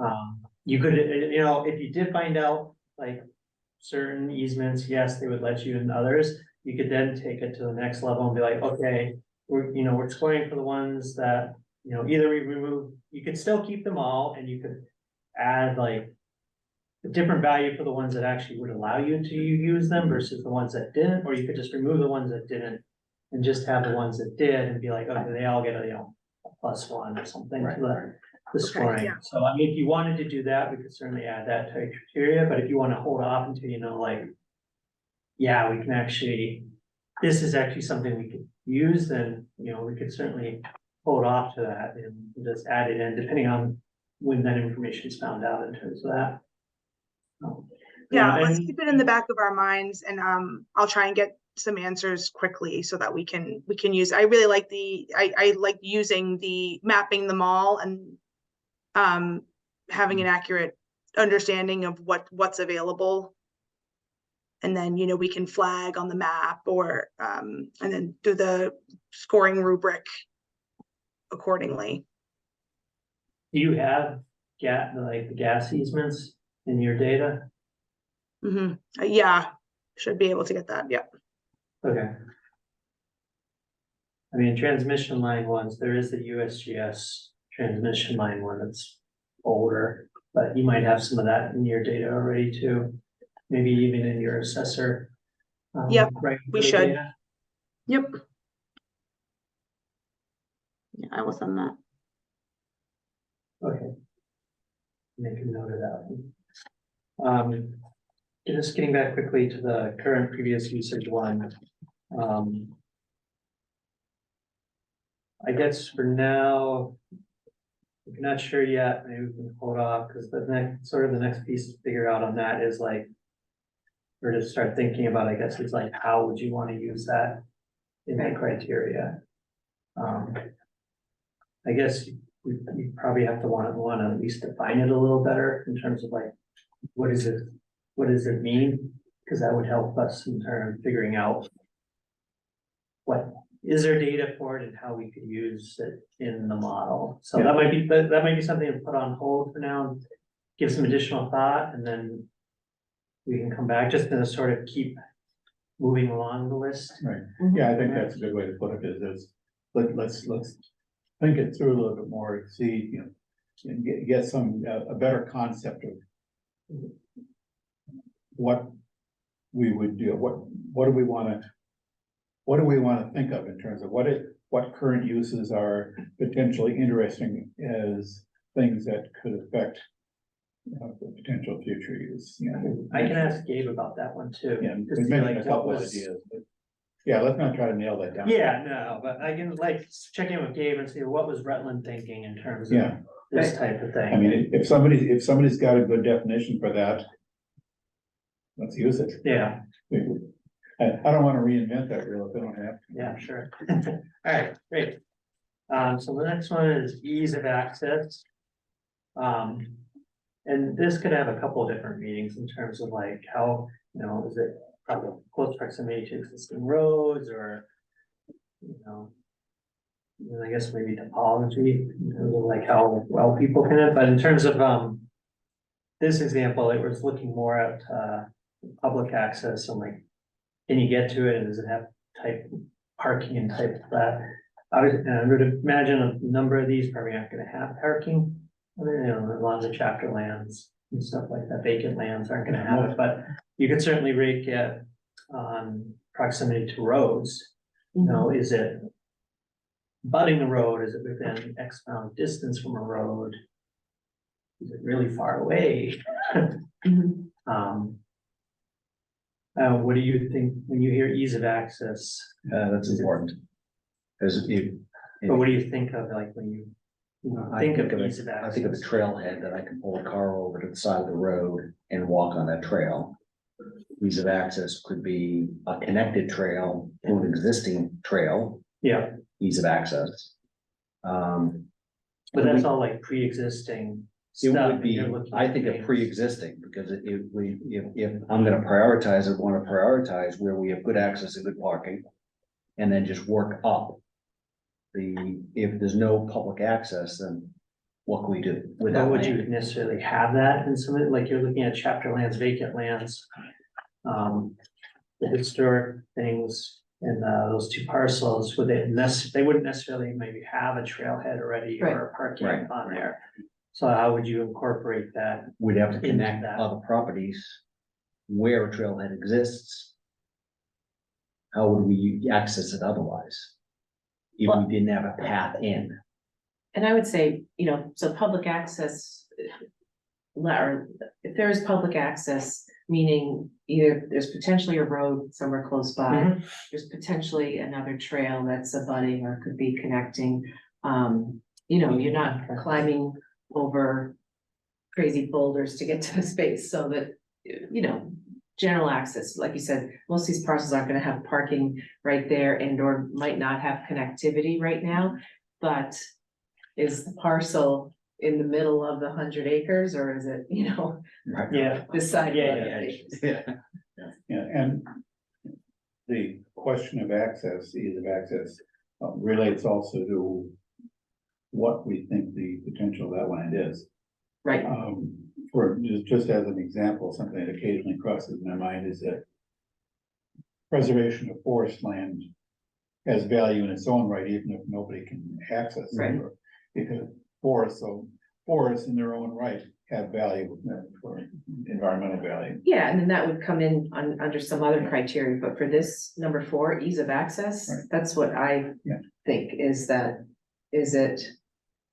you could, if you did find out like certain easements, yes, they would let you in others, you could then take it to the next level and be like, okay, we're scoring for the ones that, either we remove, you could still keep them all and you could add like a different value for the ones that actually would allow you to use them versus the ones that didn't, or you could just remove the ones that didn't and just have the ones that did and be like, okay, they all get a, a +1 or something to the scoring. yeah. So I mean, if you wanted to do that, we could certainly add that to criteria, but if you want to hold off until yeah, we can actually, this is actually something we could use, then, we could certainly hold off to that and just add it in, depending on when that information is found out in terms of that. Yeah, let's and- keep it in the back of our minds and I'll try and get some answers quickly so that we can use, I really like I like using the mapping them all and having an accurate understanding of what's available. And then, we can flag on the map or and then do the scoring rubric accordingly. Do you have the gas easements in your data? Yeah, should be able to get that. Yeah. Okay. I mean, transmission line ones, there is the USGS transmission line one that's older, but you might have some of that in your data already too. Maybe even in your assessor. Yep, right, we the should. data. Yep. Yeah, I will send that. Okay. Make a note of that. Just getting back quickly to the current previous usage one. I guess for now, if you're not sure yet, maybe we can hold off, because the next piece to figure out on that is like, or to start thinking about, I guess, is like, how would you want to use that in the criteria? I guess you probably have to want to at least define it a little better in terms of like, what does it mean? Because that would help us in terms of figuring out what is there data for it and how we could use it in the model. So that might be something to put on hold for now, and give some additional thought, and then we can come back just to sort of keep moving along the list. Right, yeah, I think that's a good way to put it, is let's think it through a little bit more, see, and get some, a better concept of what we would do, what do we wanna think of in terms of what current uses are potentially interesting as things that could affect the potential future use, I can ask Gabe about that one too. Yeah, just to see, maybe like, a what couple was- ideas, but yeah, let's not try to nail that down. Yeah, no, but I can like check in with Gabe and see what was Rutland thinking in terms of Yeah. this type of thing. I mean, if somebody's got a good definition for that, let's use it. Yeah, I don't wanna reinvent that wheel if I don't have to. Yeah, sure. All right, great. So the next one is ease of access. And this could have a couple of different meanings in terms of like how, is it probably close proximity to existing roads or, and I guess maybe topology, in terms of like how well people can, but in terms of, this example, it was looking more at, public access and like, can you get to it and does it have type parking and type of that? I would imagine a number of these probably aren't gonna have parking. A lot of the chapter lands and stuff like that, vacant lands aren't gonna have it, but you could certainly rate it on proximity to roads. Is it butting the road? Is it within X amount of distance from a road? Is it really far away? What do you think when you hear ease of access? That's important. Because But what do you think of like when you think of ease of I think of a access? trailhead that I can pull a car over to the side of the road and walk on that trail. Ease of access could be a connected trail to an existing trail, Yeah, ease of access. but that's all like pre-existing It stuff. would and be, you're looking I at think of things- pre-existing, because if I'm gonna prioritize, I wanna prioritize where we have good access and good parking. And then just work up. If there's no public access, then what can we do with But that would you land? necessarily have that in some, like you're looking at chapter lands, vacant lands? The historic things in those two parcels, would they wouldn't necessarily maybe have a trailhead already or a parking Right. on there. So how would you incorporate that? We'd have to into connect that. other properties where a trailhead exists. How would we access it otherwise? If we didn't have a path in? And I would say, so public access. Or if there is public access, meaning either there's potentially a road somewhere close by. Mhm. There's potentially another trail that's abutting or could be connecting. You're not climbing over crazy boulders to get to the space, so that, general access, like you said, most of these parcels aren't gonna have parking right there and or might not have connectivity right now. But is the parcel in the middle of the 100 acres, or is it, Yeah, this side? of Yeah, 100 yeah. acres? Yeah, and the question of access, ease of access, relates also to what we think the potential of that land is. Right, For just as an example, something that occasionally crosses my mind is that preservation of forest land has value in its own right, even if nobody can access it. Right. Because forests in their own right have value for environmental value. yeah, and then that would come in under some other criteria, but for this number 4, ease of access, Right. that's what I Yeah. think is that, is it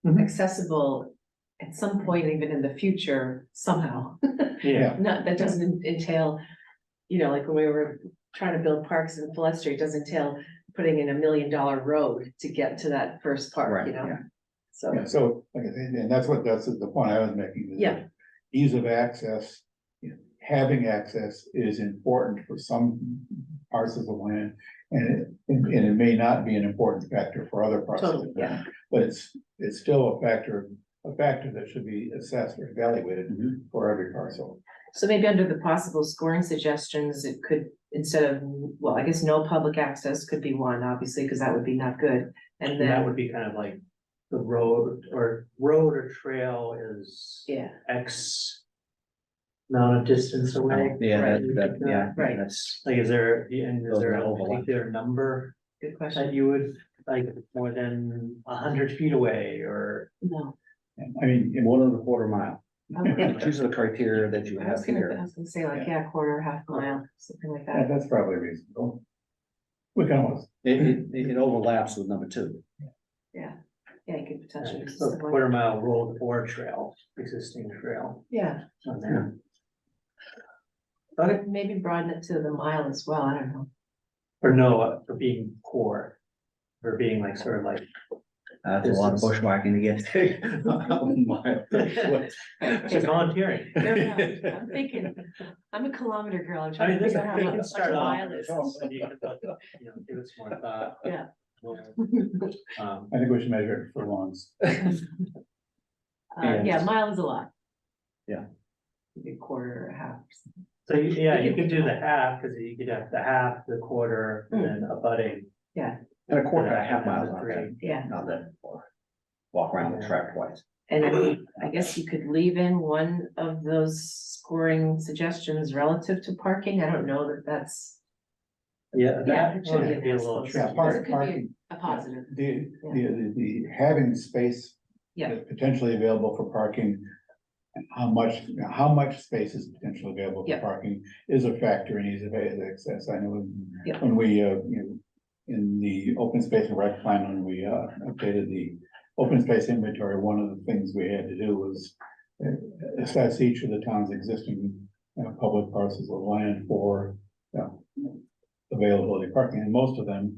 Mhm. accessible at some point, even in the future, somehow? yeah, Not, that doesn't entail, like when we were trying to build parks in Palestra, it doesn't entail putting in $1 million road to get to that first park, Right, yeah. So, Yeah, so, like I said, and that's the point I was making. is Yeah. that Ease of access, having access is important for some parcels of land. And it may not be an important factor for other parcels. Totally, yeah. But it's still a factor that should be assessed or evaluated Mhm. for every parcel. so maybe under the possible scoring suggestions, it could, instead of, well, I guess no public access could be one, obviously, because that would be not good. And and that then, would be kind of like the road or trail is yeah, X amount of distance away. Yeah, Right. Right. that's, Like, is there a overlap. particular number good question. that you would, like, more than 100 feet away or? No. I mean, 1.25 mile. Okay. These are the criteria that you I was have gonna, here. say like, yeah, quarter, half mile, something like yeah, that. that's probably reasonable. We can almost, It overlaps with number 2. Yeah, you could potentially. do So something like- quarter mile road or trail, existing trail Yeah, on there. but maybe broaden it to the mile as well, I don't know. Or no, for being poor, for being like sort of like That's a lot of bushwhacking to get to. She's volunteering. I'm thinking, I'm a kilometer girl, I'm I trying mean, to this, figure out we how can much start a off. mile is. And you can, give it some more thought. Yeah. I think we should measure it for longs. Yeah, mile is a lot. Yeah. Maybe a quarter or a half. So you could do the half, cause you could have the half, the quarter, and then a budding. Yeah, And a quarter, a half and then mile, the not three. that, yeah. not that far. Walk around the track twice. And I mean, I guess you could leave in one of those scoring suggestions relative to parking. I don't know that that's Yeah, Yeah, that it should one be could be a nice little close. Yeah, tricky. Because it could be parking. a positive. The having space. Yeah. Potentially available for parking. How much space is potentially available for Yeah. parking is a factor in ease of access. I know Yeah. when we, in the open space and rec plan, when we, updated the open space inventory, one of the things we had to do was assess each of the town's existing, public parcels of land for, availability of parking, and most of them,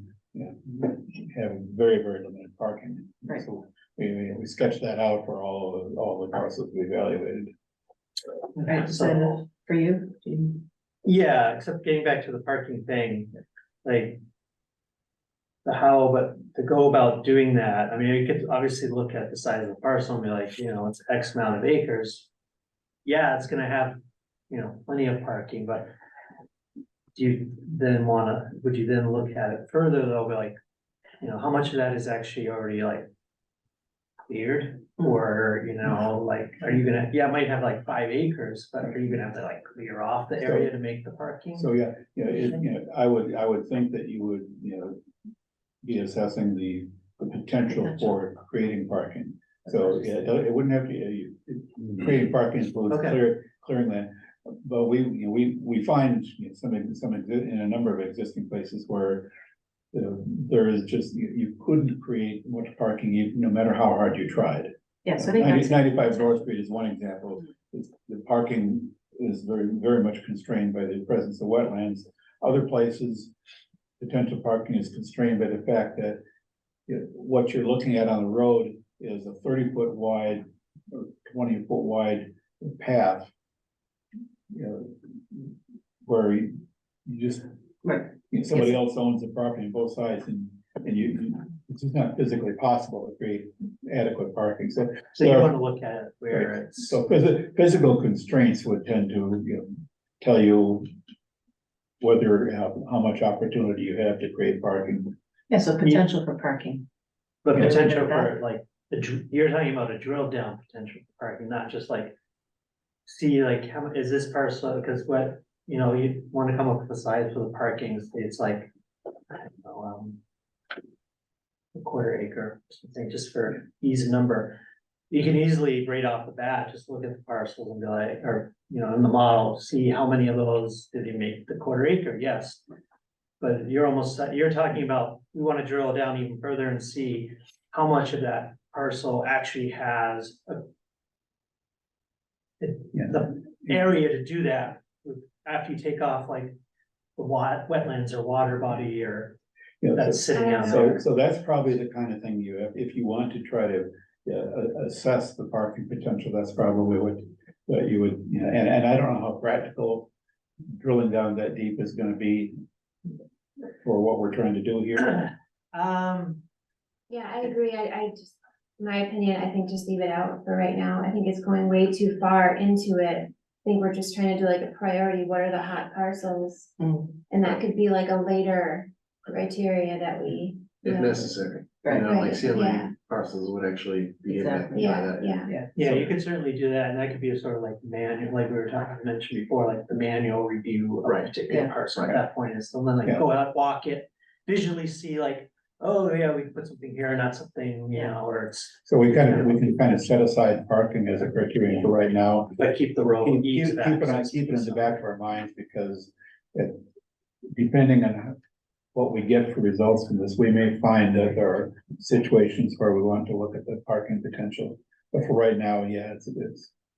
have very, very limited parking. Right. So we sketched that out for all the parcels we evaluated. Right, so for you? Do you- Yeah, except getting back to the parking thing, like. The how, but to go about doing that, I mean, you could obviously look at the size of the parcel and be like, it's X amount of acres. Yeah, it's gonna have, plenty of parking, but. Do you then would you then look at it further though, be like, how much of that is actually already like. Cleared, or, like, are you gonna, it might have like 5 acres, but are you gonna have to like clear off the area to make the parking? So, I would think that you would, be assessing the potential for creating parking. So, it wouldn't have to, creating parking includes Okay. clearing land. But we find in a number of existing places where there is just, you couldn't create much parking, no matter how hard you tried. Yeah, so I think that's. 95 North Street is one example. The parking is very, very much constrained by the presence of wetlands. Other places, potential parking is constrained by the fact that what you're looking at on the road is a 30-foot wide or 20-foot wide path. Where you just, Right. somebody else owns the property on both sides, and it's just not physically possible to create adequate parking, so. So you wanna look at it where it's, So physical constraints would tend to, tell you whether, how much opportunity you have to create parking. Yeah, so potential for parking. the Yeah. potential for like, you're talking about a drill down potential for parking, not just like. See like, how is this parcel, because what, you wanna come up with the size for the parking, it's like, I don't know, a quarter acre, or something, just for easy number. You can easily right off the bat, just look at the parcels and be like, or, in the model, see how many of those did he make the quarter acre, yes. But you're talking about, we wanna drill down even further and see how much of that parcel actually has the area to do that. After you take off like the wetlands or water body or that's sitting out there. So that's probably the kind of thing you have, if you want to try to assess the parking potential, that's probably what you would, and I don't know how practical drilling down that deep is gonna be for what we're trying to do here. Yeah, I agree. I just, my opinion, I think just leave it out for right now. I think it's going way too far into it. I think we're just trying to do like a priority, what are the hot parcels? Mm. And that could be like a later criteria that we. If necessary, Right. like see how Yeah. many parcels would actually be impacted by Yeah, that. yeah. Yeah, you could certainly do that, and that could be a sort of like manual, like we were talking, mentioned before, like the manual review of a Right. particular Yeah. parcel at Right. that point is, and then like Yeah. go out, walk it, visually see like, oh yeah, we can put something here, not something, or it's, So we can kind of set aside parking as a criterion for right now. but keep the road Keep ease of it in access. the back of our minds, because depending on what we get for results from this, we may find that there are situations where we want to look at the parking potential. But for right now, yeah,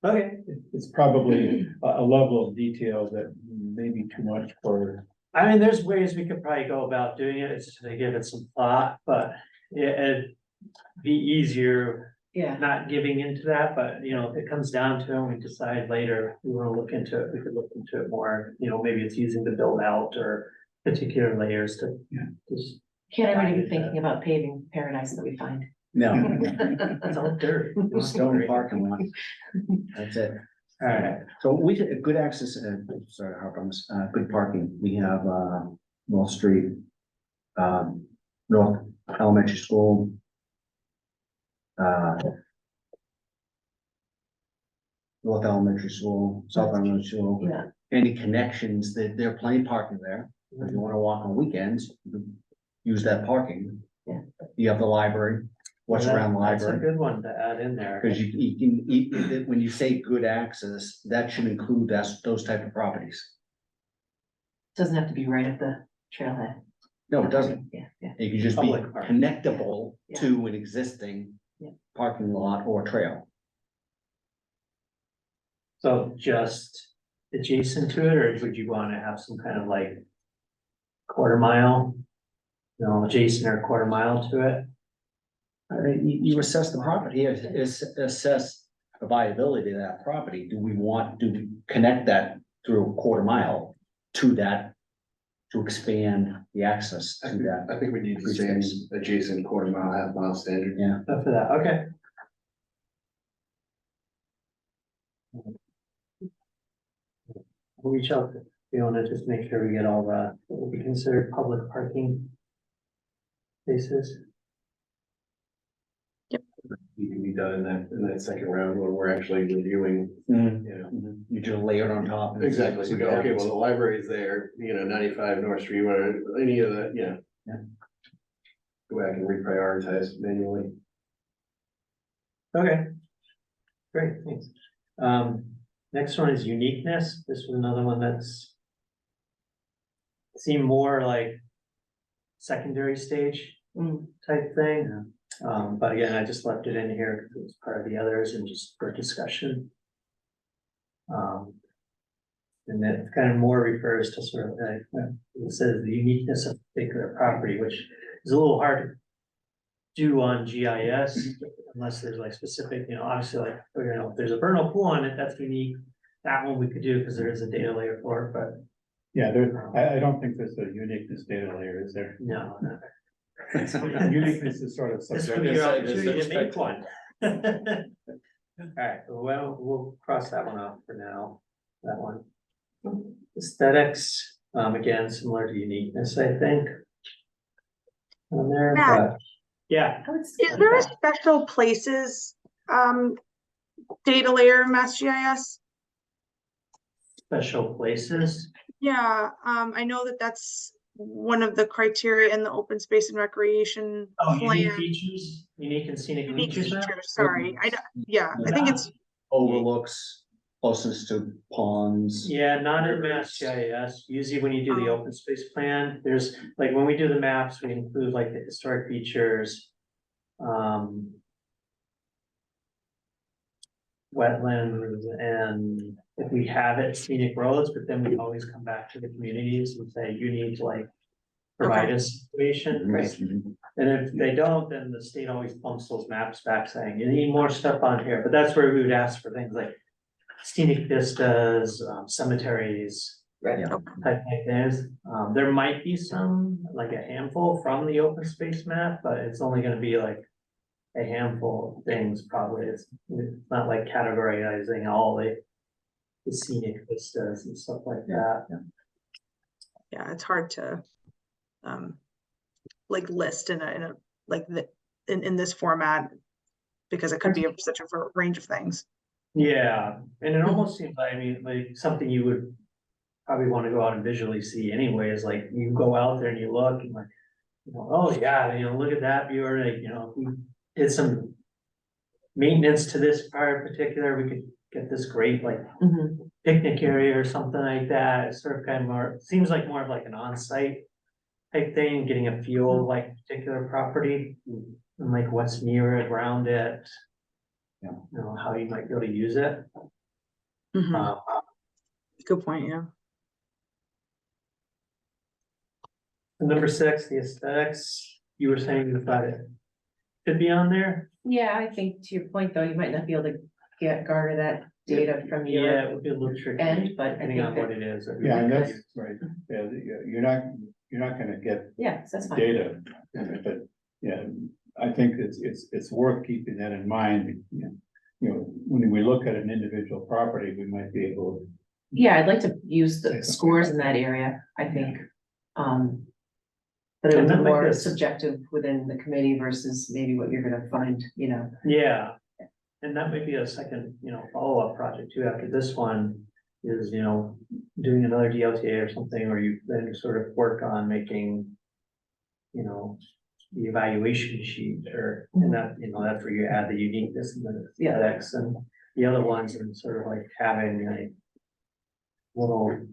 Okay, it's probably a level of detail that may be too much for. I mean, there's ways we could probably go about doing it, it's just to give it some thought, but be easier Yeah, not giving into that, but you know, if it comes down to it, and we decide later, we wanna look into it, we could look into it more, you know, maybe it's using the build out or particular layers to. Yeah. Just, can't already be thinking about paving paradise that we find. No, it's all dirt. stone parking lot, that's it. Alright, So we did a good access, sorry, to harp on this, good parking. We have, North Street, North Elementary School. North Elementary School, South Elementary School, Yeah, any connections, there are plenty of parking there. If you wanna walk on weekends, you can use that parking. Yeah. You have the library, what's yeah, around the that's a library, good one to add in there. cause you can, when you say good access, that should include those type of properties. doesn't have to be right at the trailhead. No, it doesn't. Yeah, yeah, It can just be Public parking. connectable to an existing Yeah. parking lot or trail. So just adjacent to it, or would you wanna have some kind of like quarter mile? You know, adjacent or quarter mile to it? You assess the property, assess the viability of that property. Do we connect that through a quarter mile to that? To expand the access to that, I think we need to Free say space. adjacent quarter mile, half mile standard. yeah. For that, okay. We'll reach out to Fiona, just make sure we get all the, what would be considered public parking spaces. You can be done in that second round when we're actually reviewing, Mhm. you know. You just lay it on top. and Exactly, see we go, what okay, happens. well, the library's there, you know, 95 North Street, whatever, any of the, yeah. Yeah. Go back and reprioritize manually. Okay. Great, thanks. Next one is uniqueness. This was another one that's seemed more like secondary stage Mm. type thing. But again, I just left it in here because it was part of the others and just for discussion. And that kind of more refers to sort of, it says the uniqueness of a particular property, which is a little hard to do on GIS unless there's like specific, you know, obviously like, you know, if there's a vernal pool on it, that's unique. That one we could do because there is a data layer for it, but Yeah, I don't think there's a uniqueness data layer, is there? no. Uniqueness is sort of This would subjective. be your Yes, opportunity to that's make one. Alright, well, we'll cross that one off for now, that one. Aesthetics, again, similar to uniqueness, I think. On there, Matt. but, yeah, I would Is skip there a that. special places, data layer in Mass GIS? special places, Yeah, I know that that's one of the criteria in the open space and recreation unique plan. features, unique and scenic Unique features. map? features, sorry, yeah, I think it's, Overlooks, closest to ponds. Yeah, not in Mass GIS. Usually when you do the open space plan, there's, like, when we do the maps, we include like the historic features. Wetlands, and if we have it, scenic roads, but then we always come back to the communities and say, you need to like provide us information. Mhm. And if they don't, then the state always bumps those maps back saying, you need more stuff on here, but that's where we would ask for things like scenic vistas, cemeteries. Right. Yeah. Type things. There might be some, like a handful from the open space map, but it's only gonna be like a handful of things probably. It's not like categorizing all the scenic vistas and stuff like that. yeah, it's hard to, like list in a, like the, in this format, because it could be such a range of things. Yeah, and it almost seems like, I mean, like something you would probably want to go out and visually see anyway, is like you go out there and you look and like, you know, oh yeah, you know, look at that viewer, like, you know, if we did some maintenance to this part in particular, we could get this great like Mhm. picnic area or something like that. It's sort of kind of more, seems like more of like an on-site type thing, getting a feel of like particular property and like what's near it, around it. Yeah. You know, how you might be able to use it. Mhm. Good point, yeah. Number 6, the aesthetics, you were saying you thought it could be on there. Yeah, I think to your point, though, you might not be able to garner that data from Yeah, your it would be a little tricky. end, but I Depending think on what that, it is. Yeah, and that's right. Yeah, you're not gonna get yeah, that's fine. data. But, yeah, I think it's worth keeping that in mind. You know, when we look at an individual property, we might be able. Yeah, I'd like to use Say the something scores about in that area, I think. But it And would that be might more be a- subjective within the committee versus maybe what you're gonna find, you know. Yeah, and that might be a second, follow-up project too, after this one is, doing another DLTA or something, or you then sort of work on making, the evaluation sheet, or, and that, that's where you add the uniqueness and the Yeah. aesthetics and the other ones, and sort of like having a little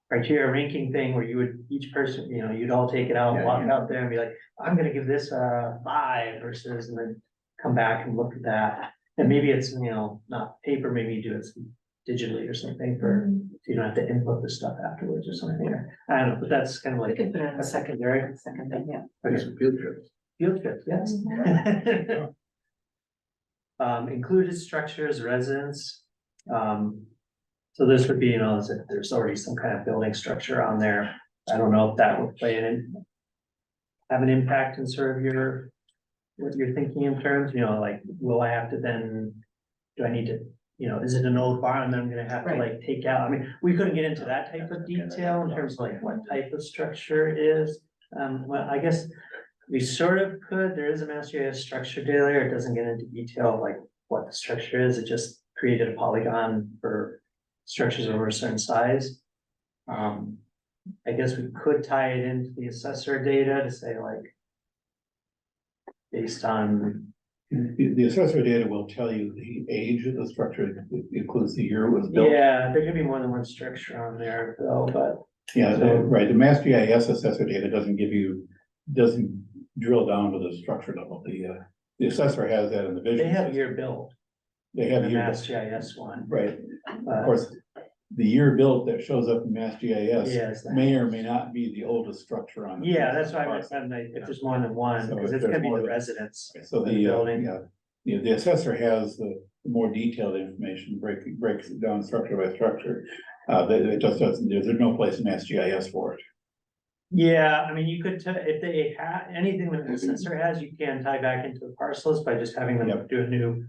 criteria ranking thing where you would, each person, you'd all take it out, Yeah, walk yeah. out there and be like, I'm gonna give this a 5 versus, and then come back and look at that. And maybe it's, not paper, maybe you do it digitally or something for, so you don't have to input the stuff afterwards or something, or, I don't know, but that's kind of We like could put it on a the second, secondary. thing, yeah. Maybe some field trips. Field trips, yes. Included structures, residence. So this would be, as if there's already some kind of building structure on there. I don't know if that would have an impact in sort of what you're thinking in terms, like, will I have to then, do I need to, is it an old barn that I'm gonna have to Right. like take out? I mean, we couldn't get into that type of detail in terms of like what type of structure it is. Well, I guess we sort of could, there is a Mass GIS structure data there. It doesn't get into detail of like what the structure is. It just created a polygon for structures over a certain size. I guess we could tie it into the assessor data to say like, based on, The assessor data will tell you the age of the structure, it includes the year it was built. yeah, there could be more than one structure on there though, but Yeah, So- right, the Mass GIS assessor data doesn't drill down to the structure level, the assessor has that in the vision. they have system. year built. They have The year, Mass GIS one. right, of course, the year built that shows up in Mass GIS Yes. may or may not be the oldest structure on. the Yeah, that's why I parcel. meant, if there's more than one, So because if it's gonna there's be more the than- residence. So the building. the assessor has the more detailed information, breaks it down structure by structure. It just doesn't, there's no place in Mass GIS for it. Yeah, I mean, you could, if they have, anything that the assessor has, you can tie back into the parcels by just having them Yep. do a new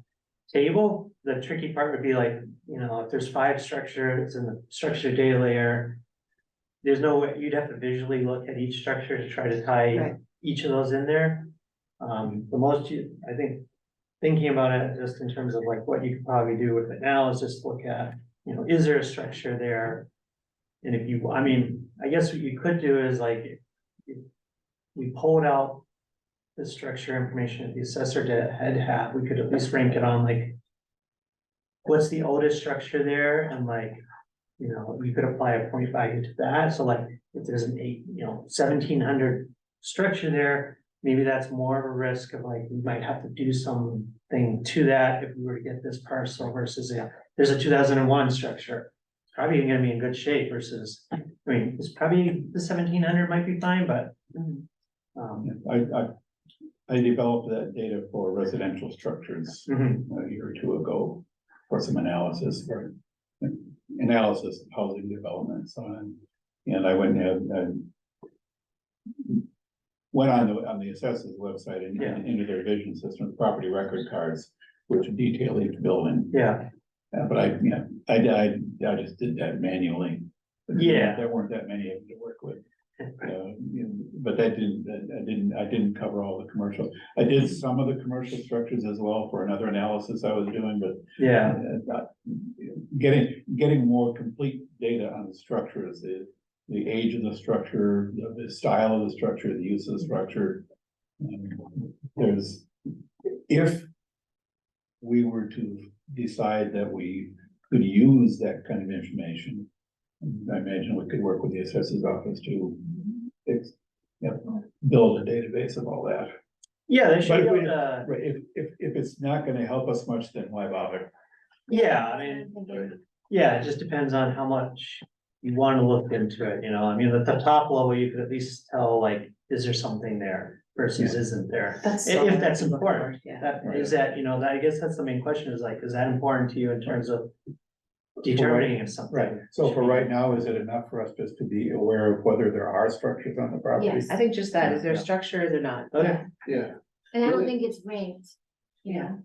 table. The tricky part would be like, if there's 5 structures in the structure data layer, there's no way, you'd have to visually look at each structure to try to tie Right. each of those in there. I think, thinking about it just in terms of like what you could probably do with it now is just look at, is there a structure there? And if you, I mean, I guess what you could do is like, if we pulled out the structure information that the assessor had have, we could at least rank it on like, what's the oldest structure there? And like, you could apply a point value to that. So like, if there's an 1700 structure there, maybe that's more of a risk of like, we might have to do something to that if we were to get this parcel versus there's a 2001 structure. It's probably gonna be in good shape versus, it's probably the 1700 might be fine, but. I developed that data for residential structures Mhm. a year or two ago for some analysis of housing development and so on. And I went and went on the assessor's website and Yeah. into their vision system, property record cards, which detail each building. Yeah, But I just did that manually. Yeah. There weren't that many of them to work with. But I didn't cover all the commercial. I did some of the commercial structures as well for another analysis I was doing, but yeah, getting more complete data on the structures, the age of the structure, the style of the structure, the use of the structure. If we were to decide that we could use that kind of information, I imagine we could work with the assessor's office to build a database of all that. yeah, they should But be if we- able to, Right, if it's not gonna help us much, then why bother? yeah, I mean, yeah, it just depends on how much you wanna look into it, I mean, at the top level, you could at least tell, like, is there something there? versus isn't there. That's. If that's important, Yeah. that is that, you know, that, I guess that's the main question is like, is that important to you in terms of determining if something? Right, so for right now, is it enough for us just to be aware of whether there are structures on the property? Yes, I think just that, is there Yeah. structure, or is there not? Okay. Yeah, And I don't Really? think it's ranked, you know,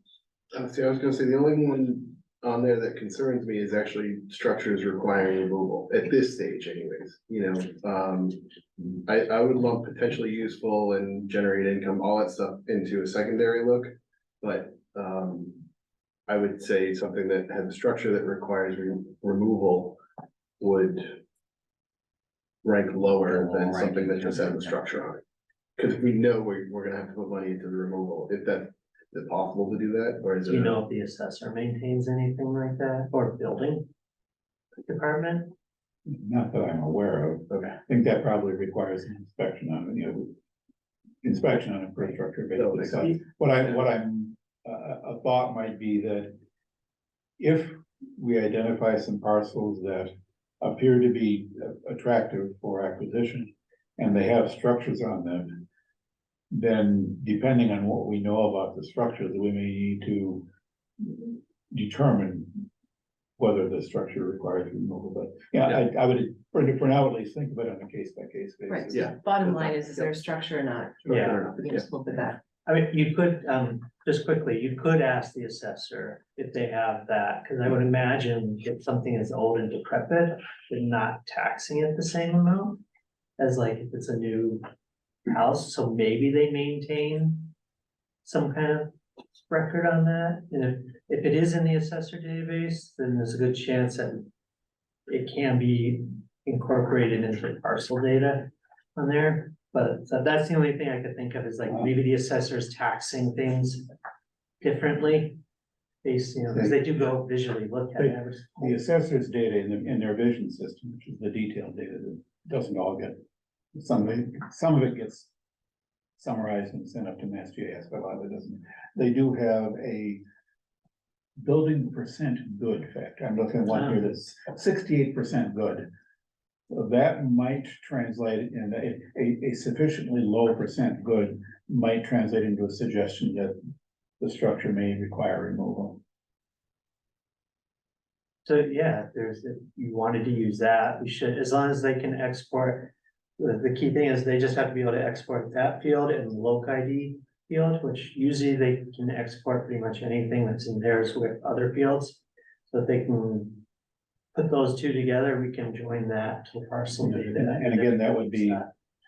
see, I was gonna say, the only one on there that concerns me is actually structures requiring removal, at this stage anyways, you know, I would lump potentially useful and generate income, all that stuff into a secondary look, but, I would say something that has a structure that requires removal would rank lower than something that just has a structure on it. Cause we know we're gonna have to put money into the removal, if that, is it possible to do that, or is Do it? you know if the assessor maintains anything like that, or building department? Not that I'm aware of, but I think that probably requires an inspection on, inspection on infrastructure basis. So what I'm, a thought might be that if we identify some parcels that appear to be attractive for acquisition and they have structures on them, then depending on what we know about the structures, we may need to determine whether the structure requires removal, but yeah, I would, for now, at least think about it on a case by case Right, basis. Yeah. so bottom line is there a structure or not? Yeah. We can just look at that. I mean, you could, just quickly, you could ask the assessor if they have that, because I would imagine if something is old and decrepit, they're not taxing it the same amount as like if it's a new house, so maybe they maintain some kind of record on that, and if it is in the assessor database, then there's a good chance that it can be incorporated into the parcel data on there. But so that's the only thing I could think of is like maybe the assessor's taxing things differently. Based, you know, because they do go visually look at it. The assessor's data in their vision system, which is the detailed data that doesn't all get, some of it gets summarized and sent up to MassGIS, but a lot of it doesn't. They do have a building percent good factor. I'm looking at one here that's 68% good. That might translate in a sufficiently low percent good might translate into a suggestion that the structure may require removal. So yeah, if you wanted to use that, we should, as long as they can export. The key thing is they just have to be able to export that field and the loc ID field, which usually they can export pretty much anything that's in theirs with other fields. So if they can put those two together, we can join that to parcel data. And again, that would be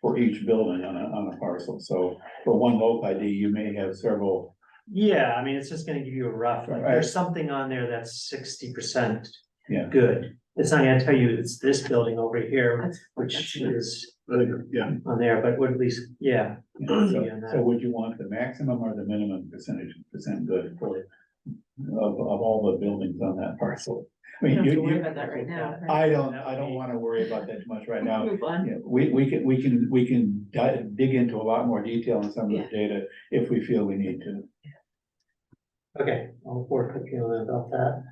for each building on a parcel. So for one loc ID, you may have several. Yeah, I mean, it's just gonna give you a rough, like, Right. there's something on there that's 60% Yeah. good. It's not gonna tell you it's this building over here, That's- which is Yeah, on there, but would at least, yeah. So would you want the maximum or the minimum percent good for of all the buildings on that parcel? I We mean, don't have to you, worry about that right now. right? I don't wanna worry about that too much right now. Move on. Yeah, we can dig into a lot more detail on some of the data if we feel we need to. Okay, I'll work with you about that.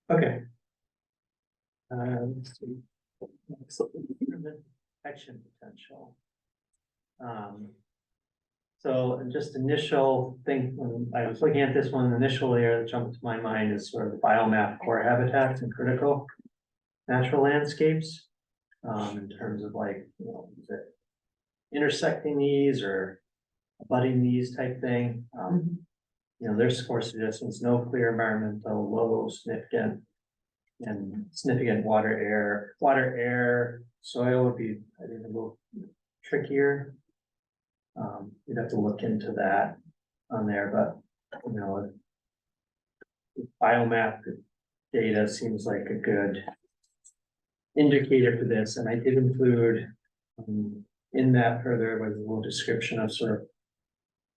Okay. Let's see. Action potential. So just initial thing, when I was looking at this one, initial layer that jumped to my mind is sort of the biomap core habitats and critical natural landscapes. In terms of like, you know, is it intersecting these or abutting these type thing? You know, their score suggestions, no clear environmental, low significant. And significant water, air, soil would be, I think, a little trickier. You'd have to look into that on there, but, you know. Biomap data seems like a good indicator for this, and I did include. In that further was a little description of sort of.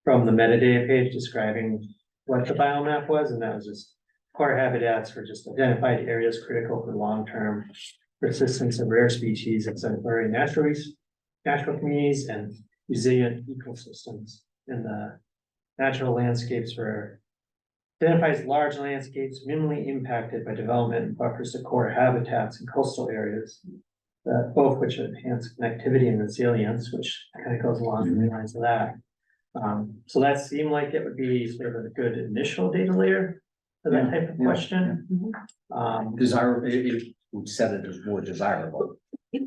From the metadata page describing what the biomap was, and that was just. Core habitats for just identified areas critical for long-term persistence of rare species, exemplary natural communities and resilient ecosystems. And the natural landscapes were identifies large landscapes minimally impacted by development and buffers to core habitats and coastal areas. both which enhance connectivity and resilience, which kind of goes along the lines of that. So that seemed like it would be sort of a good initial data layer for that type of question. Desirable, it would set it as more desirable. If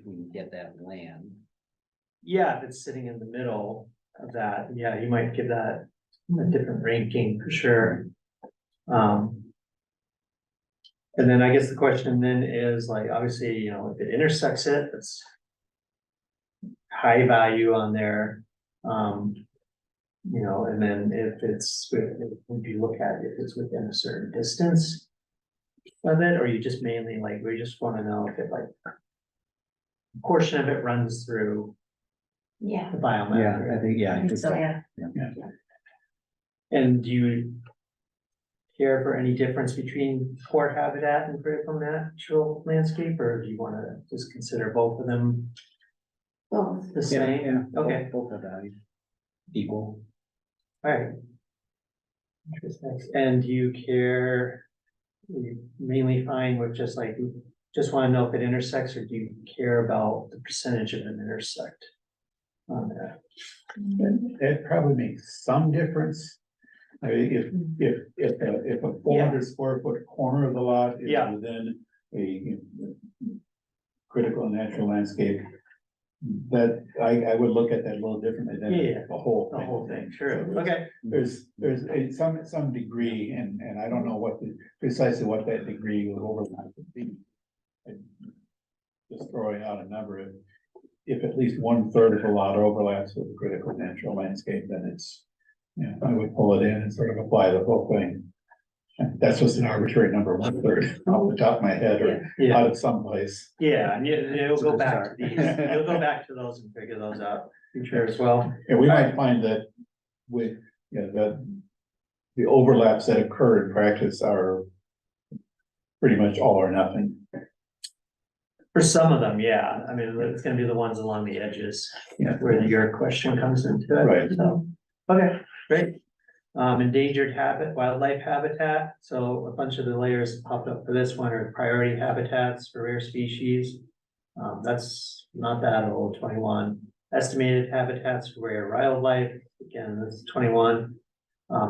we can get that land. Yeah, if it's sitting in the middle of that, yeah, you might give that a different ranking for sure. And then I guess the question then is like, obviously, you know, if it intersects it, it's high value on there. You know, and then if you look at if it's within a certain distance of it, or you just mainly like, we just want to know if it like a portion of it runs through Yeah. the biomap. I think, yeah. I think so, yeah. And do you care for any difference between core habitat and critical natural landscape, or do you want to just consider both of them Both. the same? Okay, Both have value. Equal. all right. Interesting. And do you care, you mainly fine with just like, just want to know if it intersects, or do you care about the percentage of an intersect on there? It probably makes some difference. I mean, if a 400 square foot corner of the lot is Yeah. within a critical natural landscape, that I would look at that a little differently than Yeah. the whole The thing. whole thing, sure, So okay. There's some degree, and I don't know precisely what that degree of overlap would be. And just throwing out a number, if at least 1/3 of the lot overlaps with the critical natural landscape, then it's, you know, I would pull it in and sort of apply the whole thing. And that's just an arbitrary number, 1/3 off the top of my head or Yeah, out of someplace. yeah, and you'll It's a go good back to start. these, you'll go back to those and figure those out, I'm sure as well. And we might find that with, you know, the overlaps that occur in practice are pretty much all or nothing. For some of them, yeah, I mean, it's gonna be the ones along the edges Yeah. where your question comes into it. Right. So, okay, great. Endangered wildlife habitat, so a bunch of the layers popped up for this one are priority habitats for rare species. That's not that old, 21. Estimated habitats for rare wildlife, again, this is 21.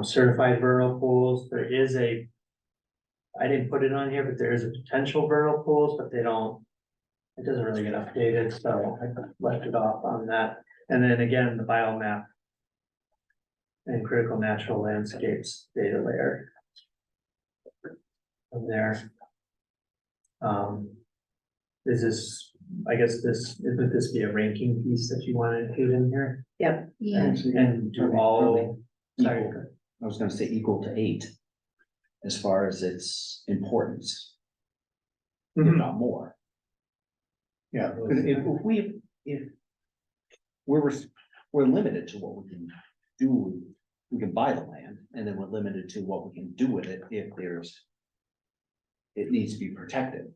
Certified vernal pools, there is I didn't put it on here, but there is a potential vernal pools, but it doesn't really get updated, so I left it off on that. And then again, the biomap and critical natural landscapes data layer. From there. Is this, I guess would this be a ranking piece that you want to include in here? Yep. Yeah. And do all, sorry, Equal. I was gonna say equal to 8. As far as its importance, if Mhm. not more. Yeah. If we're limited to what we can do, we can buy the land, and then we're limited to what we can do with it if it needs to be protected.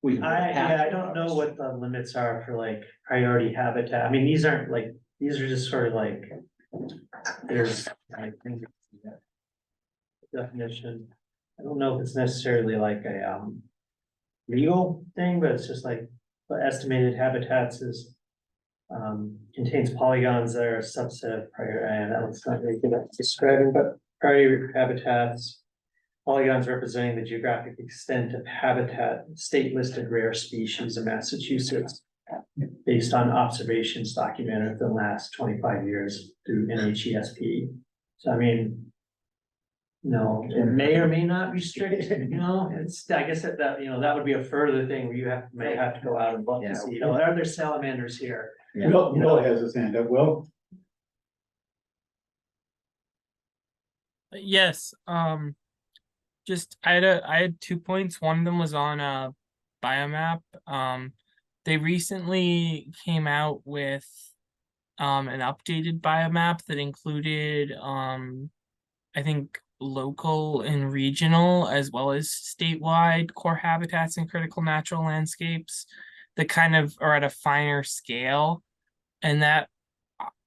We can. I don't know what the limits are for like priority habitat. I mean, these aren't like, these are just sort of like. There's, I think. Definition. I don't know if it's necessarily like a legal thing, but it's just like the estimated habitats is. Contains polygons that are a subset of prior, and that's not very good at describing, but priority habitats. Polygons representing the geographic extent of habitat, state listed rare species in Massachusetts. Based on observations documented in the last 25 years through NHESP. So I mean. No, it may or may not restrict, you know, it's, I guess that, that would be a further thing where you may have to go out and look and see, you know, are there salamanders here? Yeah. Will has his hand up. Will? Yes, just I had 2 points. One of them was on a biomap. They recently came out with an updated biomap that included I think local and regional as well as statewide core habitats and critical natural landscapes that kind of are at a finer scale, and that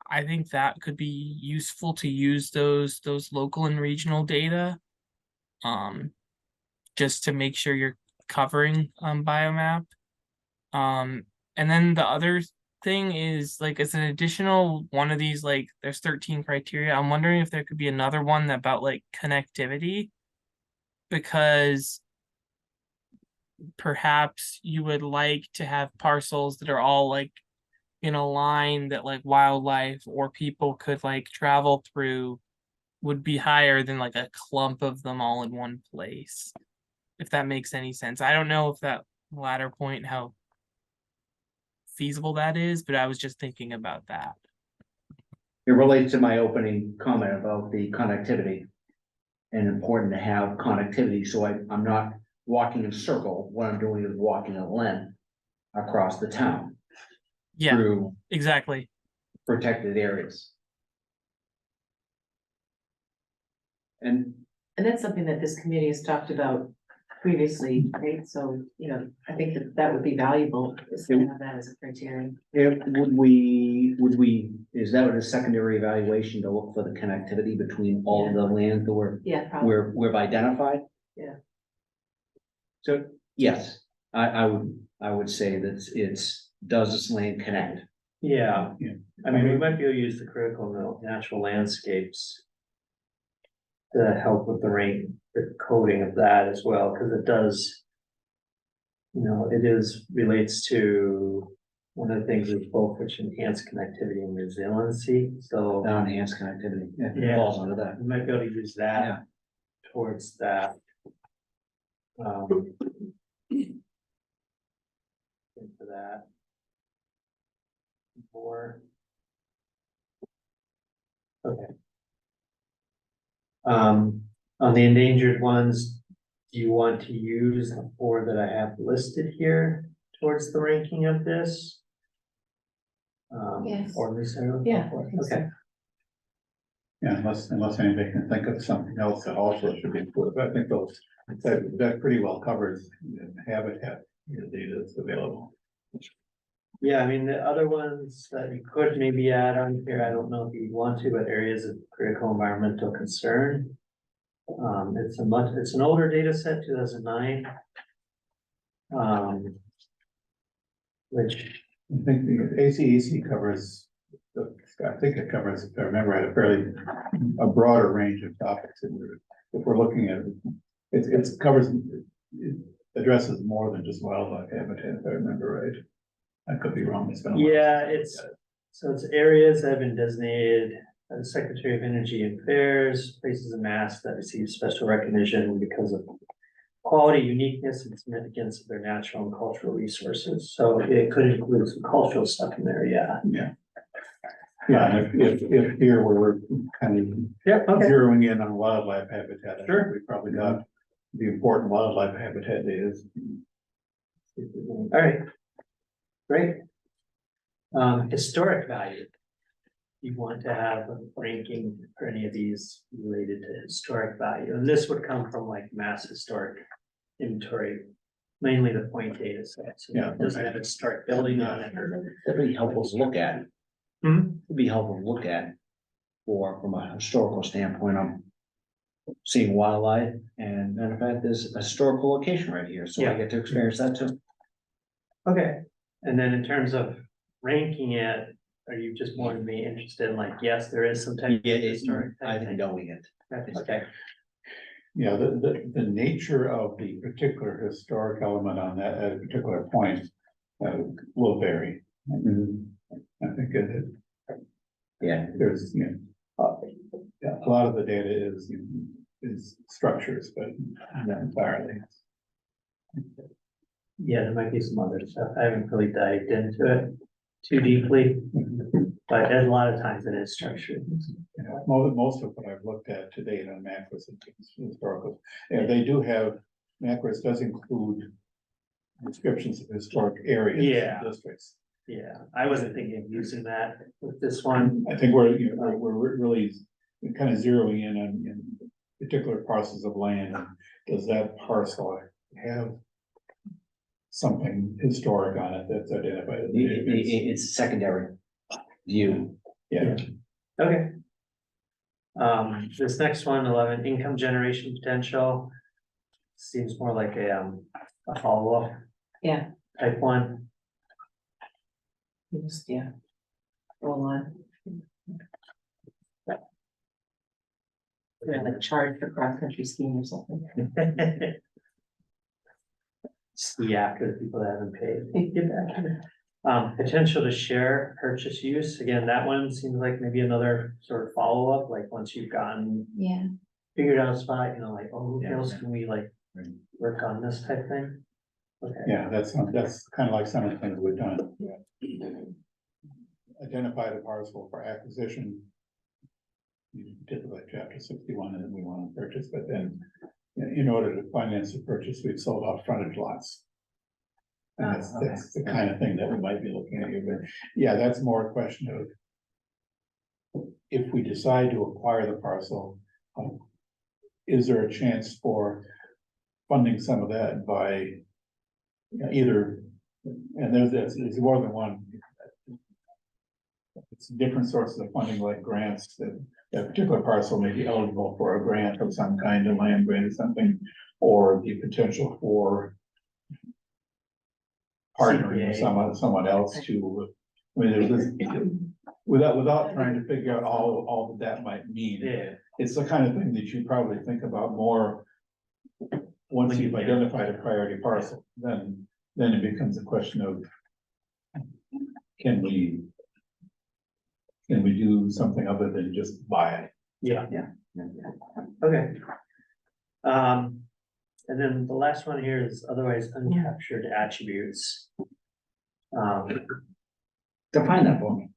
I think that could be useful to use those local and regional data just to make sure you're covering biomap. And then the other thing is like, as an additional one of these, like, there's 13 criteria. I'm wondering if there could be another one about like connectivity. Because perhaps you would like to have parcels that are all like in a line that like wildlife or people could like travel through would be higher than like a clump of them all in one place. If that makes any sense. I don't know if that latter point, how feasible that is, but I was just thinking about that. It relates to my opening comment about the connectivity. And important to have connectivity, so I'm not walking in a circle, what I'm doing is walking a length across the town. Yeah, Through exactly. protected areas. And And that's something that this committee has talked about previously, right? So, you know, I think that that would be valuable, is to have that as a criterion. would we, is that a secondary evaluation to look for the connectivity between all of the lands that Yeah, probably. we've identified? Yeah. So, yes, I would say that does this land connect? Yeah, Yeah. I mean, we might be able to use the critical natural landscapes to help with the coding of that as well, because it does, you know, relates to one of the things is both which enhance connectivity and resiliency, so Enhanced connectivity, yeah, it Yeah. falls under that. we might be able to use Yeah. that towards that. Into that. More. Okay. On the endangered ones, do you want to use the 4 that I have listed here towards the ranking of this? Yes. Or Lisa, you're looking Yeah, for I it? think so. Okay, Yeah, unless anybody can think of something else that also should be included, but I think that pretty well covers the habitat, the data that's available. yeah, I mean, the other ones that you could maybe add on here, I don't know if you want to, but areas of critical environmental concern. It's an older data set, 2009. Which, I think the ACEC covers, I think it covers, if I remember, right, a broader range of topics. If we're looking at it, it covers, it addresses more than just wildlife habitat, if I remember right. I could be wrong. It's been a while yeah, since I looked it's areas that have been designated by the Secretary of Energy Affairs, places of mass that receive special recognition because of quality, uniqueness, and significance of their natural and cultural resources. So it could include some cultural stuff in there, yeah. at it. Yeah. Yeah, and if here we're kind of Yeah, zeroing in on wildlife habitat, I think Sure. we probably got the important wildlife habitat data. All right. Great. Historic value. You want to have a ranking for any of these related to historic value, and this would come from like mass historic inventory, mainly the point data set, so Yeah. it doesn't have a historic building on it or. That'd be helpful to look at. Hmm? It'd be helpful to look at from a historical standpoint. I'm seeing wildlife, and matter of fact, there's a historical location right here, so I Yeah. get to experience that too. Okay, and then in terms of ranking it, are you just more to be interested in like, yes, there is some type of historic? I think knowing it. Okay, Yeah, the nature of the particular historic element on that, at a particular point, will vary. I think Yeah, there's, yeah, a lot of the data is structures, but not entirely. yeah, there might be some other stuff, I haven't really dived into it too deeply, but a lot of times it is structured. You know, most of what I've looked at to date on Macros is historical, and they do have, Macros does include descriptions of historic areas. and Yeah. Districts. Yeah, I wasn't thinking of using that with this one. I think we're really kind of zeroing in on particular parcels of land. Does that parcel have something historic on it that's identified? as it's secondary view. Yeah, Okay. This next one, 11, income generation potential. Seems more like a follow-up Yeah, type one. Just, yeah. Roll on. They're like charged for cross-country skiing or something. See after the people that haven't paid. Get back. Potential to share purchase use, again, that one seems like maybe another sort of follow-up, like once you've gotten, Yeah, figured out a spot, you know, like, oh, who Yeah, else yeah. can we like Right. work on this type thing? Okay. Yeah, that's kind of like some of the things we've done. Identify the parcel for acquisition. You did like chapter 61 and then we want to purchase, but then in order to finance the purchase, we've sold off frontage lots. And that's the kind of thing that we might be looking at here, but yeah, that's more a question of if we decide to acquire the parcel, is there a chance for funding some of that by either, and there's more than one. It's different sources of funding like grants that particular parcel may be eligible for a grant of some kind, a land grant or something, or the potential for partnering with someone else to, I mean, without trying to figure out all that might mean. Yeah. It's the kind of thing that you probably think about more once you've identified a priority parcel, then it becomes a question of can we do something other than just buy it? Yeah. Yeah. Okay. And then the last one here is otherwise uncaptured attributes. Define that for me.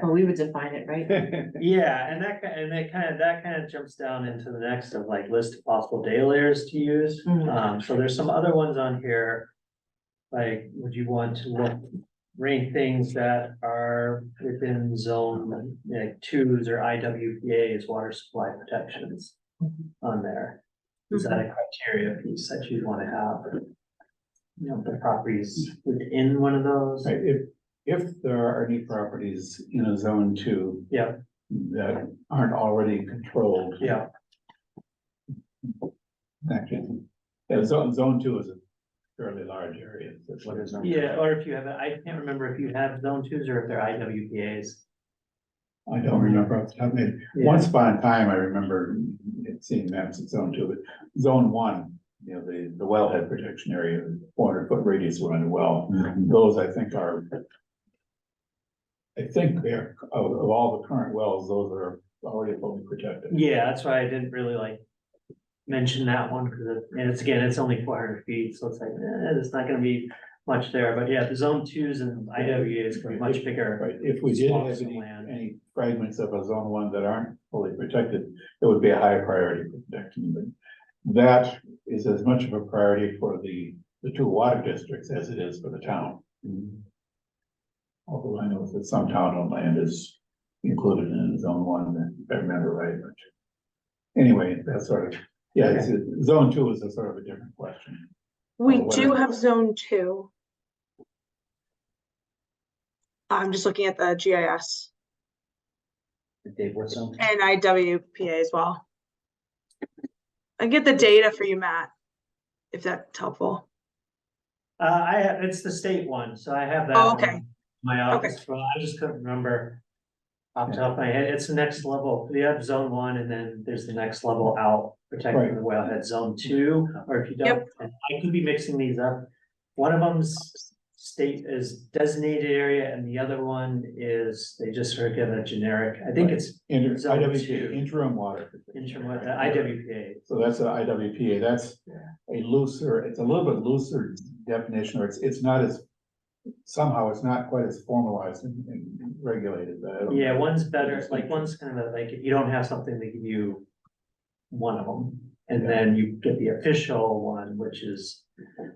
Well, we would define it, right? Yeah, and that kind of jumps down into the next of like list of possible data layers to use. Mhm. So there's some other ones on here. Like, would you want to rank things that are within zone like 2s or IWPA's water supply protections on there? Is that a criteria piece that you'd want to have? You know, the properties within one of those? Right, if there are any properties in a zone 2 Yeah, that aren't already controlled. yeah, Actually, yeah, zone 2 is a fairly large area. What is that? yeah, or if you have, I can't remember if you have zone 2s or if they're IWPAs. I don't remember off the top of my head. Yeah. Once upon a time, I remember seeing maps of zone 2, but zone 1, you know, the wellhead protection area, 400-foot radius around the well. Those I think they're of all the current wells, those are already fully protected. Yeah, that's why I didn't really like mention that one, because it's only 400 feet, so it's like, there's not gonna be much there, but yeah, the zone 2s and IWA is gonna be much bigger. Right, if we did have swaths of land. any fragments of a zone 1 that aren't fully protected, it would be a higher priority for protection, but that is as much of a priority for the 2 water districts as it is for the town. Although I know that some town-owned land is included in zone 1, if I remember right, but anyway, that's sort of, yeah, zone 2 is a sort of a different question. We what do is- have zone 2. I'm just looking at the GIS Dave, what's on? and IWPA as well. I get the data for you, Matt, if that's helpful. It's the state one, so I have that. Oh, one okay. in My office, but I just couldn't remember off the top of my head. It's the next level. We have zone 1 and then there's the next level out protecting the wellhead, zone 2, or if you don't, Yep. and I could be mixing these up. One of them's state is designated area and the other one is, they just sort of give a generic, I think it's zone IWPA, 2. interim water. protection. interim, IWPA. So that's an IWPA, that's a looser, it's a little bit looser definition, or it's not as, somehow it's not quite as formalized and regulated. But I don't- Yeah, one's better, like one's kind of like, if you don't have something, they give you one of them. And then you get the official one, which is,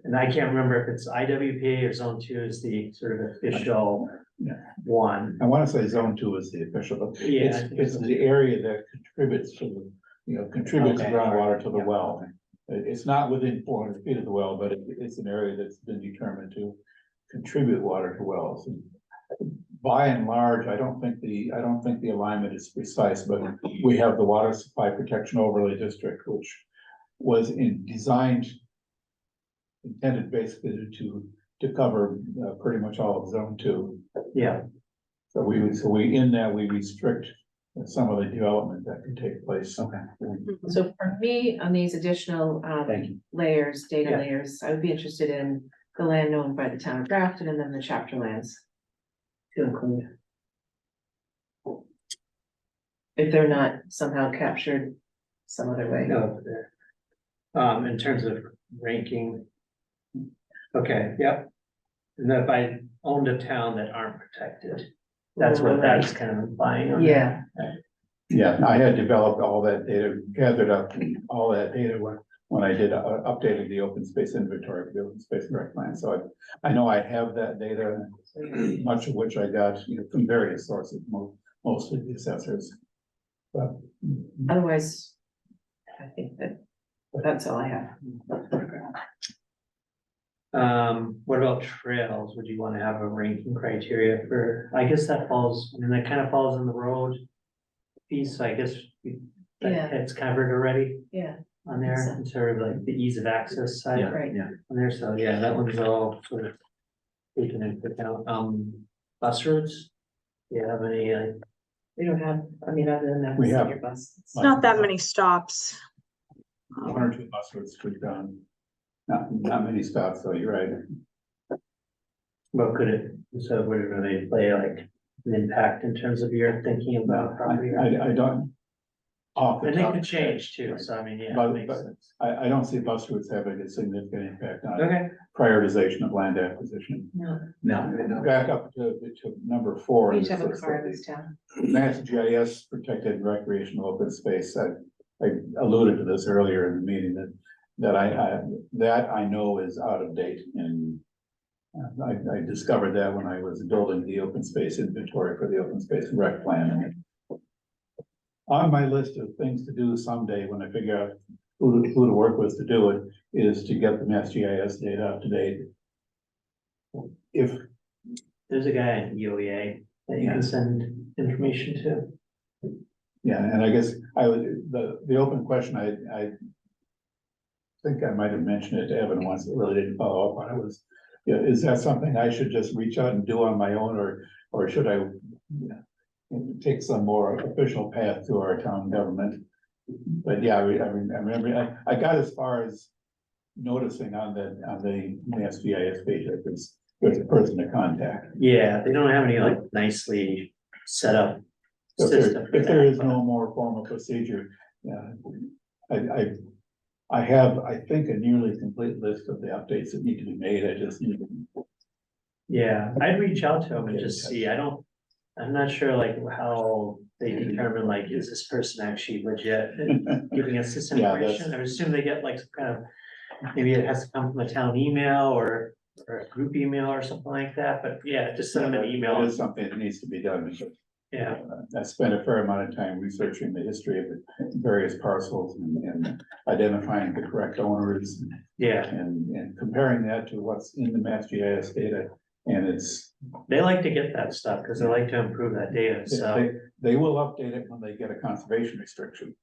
and I can't remember if it's IWPA or zone 2 is the sort of official Yeah. one. I wanna say zone 2 is the official, but Yeah, I think it's so. the area that contributes to the, contributes Okay. groundwater to the Yeah. well. It's not within 400 feet of the well, but it's an area that's been determined to contribute water to wells. And by and large, I don't think the alignment is precise, but we have the Water Supply Protection Overlay District, which was intended basically to to cover pretty much all of zone 2. Yeah, So we restrict some of the development that can take place. Okay, So for me, on these additional thank you. layers, data Yeah. layers, I would be interested in the land owned by the town of Grafton and then the chapter lands. To include. If they're not somehow captured some other way. no, there. In terms of ranking. Okay, yep. And if I owned a town that aren't protected, that's what that's kind of implying. on Yeah, Yeah, I had developed all that data, gathered up all that data when I did updated the open space inventory, the open space rec plan. So I know I have that data, much of which I got, from various sources, mostly the assessors. But otherwise, I think that's all I have. What about trails? Would you want to have a ranking criteria for, I guess that falls, I mean, that kind of falls in the road piece, so I guess Yeah. it's covered already Yeah, on there, in sort of like the ease of access side Yeah, right. yeah. on there, so yeah, that one's all sort of taken into account. Bus routes? Do you have any, like, We don't have, I mean, other than that, We have- senior bus. It's not that many stops. 1 or 2 bus routes we've done. Not many stops, so you're right. what could it, so would it really play like an impact in terms of your thinking about property? I don't. Off the And they top could of my head, change too, so I mean, yeah, But- it makes but- sense. I don't see bus routes having a significant impact on Okay, prioritization of land acquisition. No, No, Back up to number 4. we in each have a this car in list this town. of the Mass GIS protected recreational open space. I alluded to this earlier in the meeting that I know is out of date, and I discovered that when I was building the open space inventory for the open space rec plan. And on my list of things to do someday, when I figure out who to work with to do it, is to get the Mass GIS data up to date. If, there's a guy in EOEA that you can send information to. yeah, and I guess the open question, I think I might have mentioned it to Evan once, but really didn't follow up on it, was, is that something I should just reach out and do on my own, or should I take some more official path to our town government? But yeah, I remember, I got as far as noticing on the Mass GIS page that there's a person to contact. Yeah, they don't have any like nicely set up If system. for if there that, is but- no more formal procedure, yeah, I have, I think, a nearly complete list of the updates that need to be made. I just need to. Yeah, I'd reach out to them and Get in just touch. see, I'm not sure like how they determine like, is this person actually legit and giving us this Yeah, that's- information? I would assume they get like some kind of, maybe it has to come from a town email or a group email or something like that, but yeah, just send them an It email. is something that needs to be done, because Yeah, I spent a fair amount of time researching the history of the various parcels and identifying the correct owners yeah, and comparing that to what's in the Mass GIS data. And they like to get that stuff because they like to improve that data, so, they will update it when they get a conservation restriction,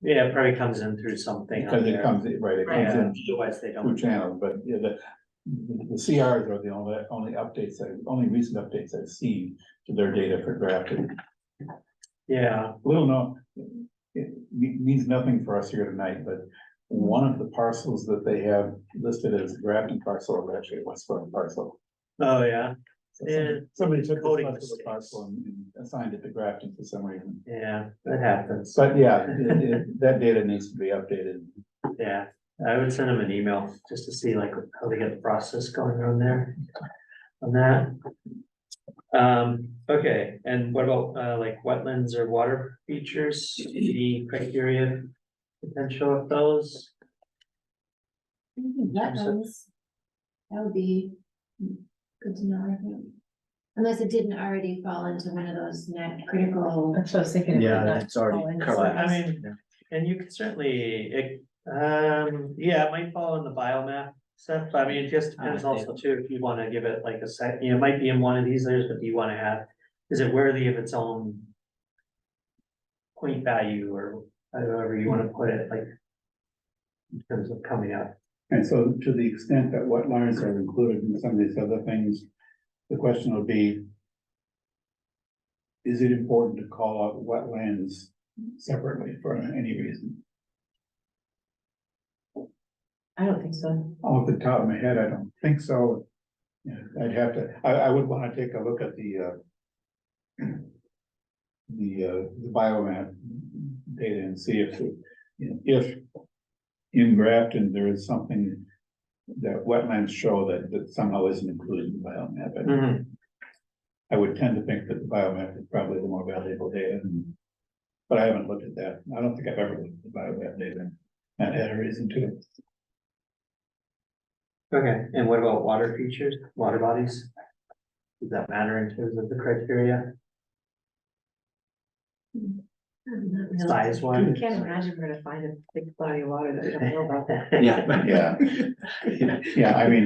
yeah, it probably comes in through something. on because it there. comes, right, it comes Yeah, in otherwise they through don't. channels, but yeah, the CRs are the only recent updates I've seen to their data for Grafton. Yeah, Little known, it means nothing for us here tonight, but one of the parcels that they have listed as a Grafton parcel is actually a Westford parcel. oh, yeah, So Yeah, somebody took this coding Westford mistakes. parcel and assigned it to Grafton for some reason. yeah, that happens. But yeah, that data needs to be updated. Yeah, I would send them an email just to see like how they get the process going on there. On that. Okay, and what about like wetlands or water features, any criteria? Potential of those? Wetlands. That would be good to know, I think. Unless it didn't already fall into one of those net critical. That's what I was thinking. it Yeah, might not it's already fall into covered. I something. mean, and you can certainly, yeah, it might fall in the biomap stuff, but I mean, it just depends yeah. also too, if you wanna give it like a sec, it might be in one of these layers, but do you wanna have, is it worthy of its own point value or however you wanna put it, like in terms of coming up And so to the extent that wetlands are included in some of these other things, the question would be, is it important to call out wetlands separately for any reason? I don't think so. Off the top of my head, I don't think so. Yeah, I'd have to, I would want to take a look at the biomap data and see if, if in Grafton, there is something that wetlands show that somehow isn't included in the biomap. Mhm. I would tend to think that the biomap is probably the more valuable data. But I haven't looked at that. I don't think I've ever looked at the biomap data. And had a reason to. Okay, and what about water features, water bodies? Does that matter in terms of the criteria? Size I one? can't imagine we're gonna find a big body of water that we don't know about that. Yeah. Yeah. Yeah, I mean.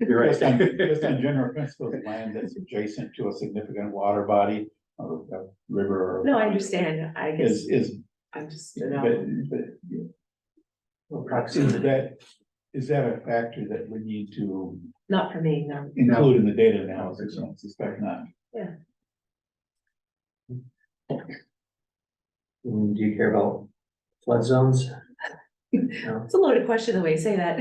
You're Just on, right. just on general principles, land that's adjacent to a significant water body or a river or. No, I understand, I guess, Is, I'm just, but, Well, is proximity. is that a factor that we need to not for me, no. include in the data analysis? I suspect not. Do you care about flood zones? No. It's a loaded question the way you say that.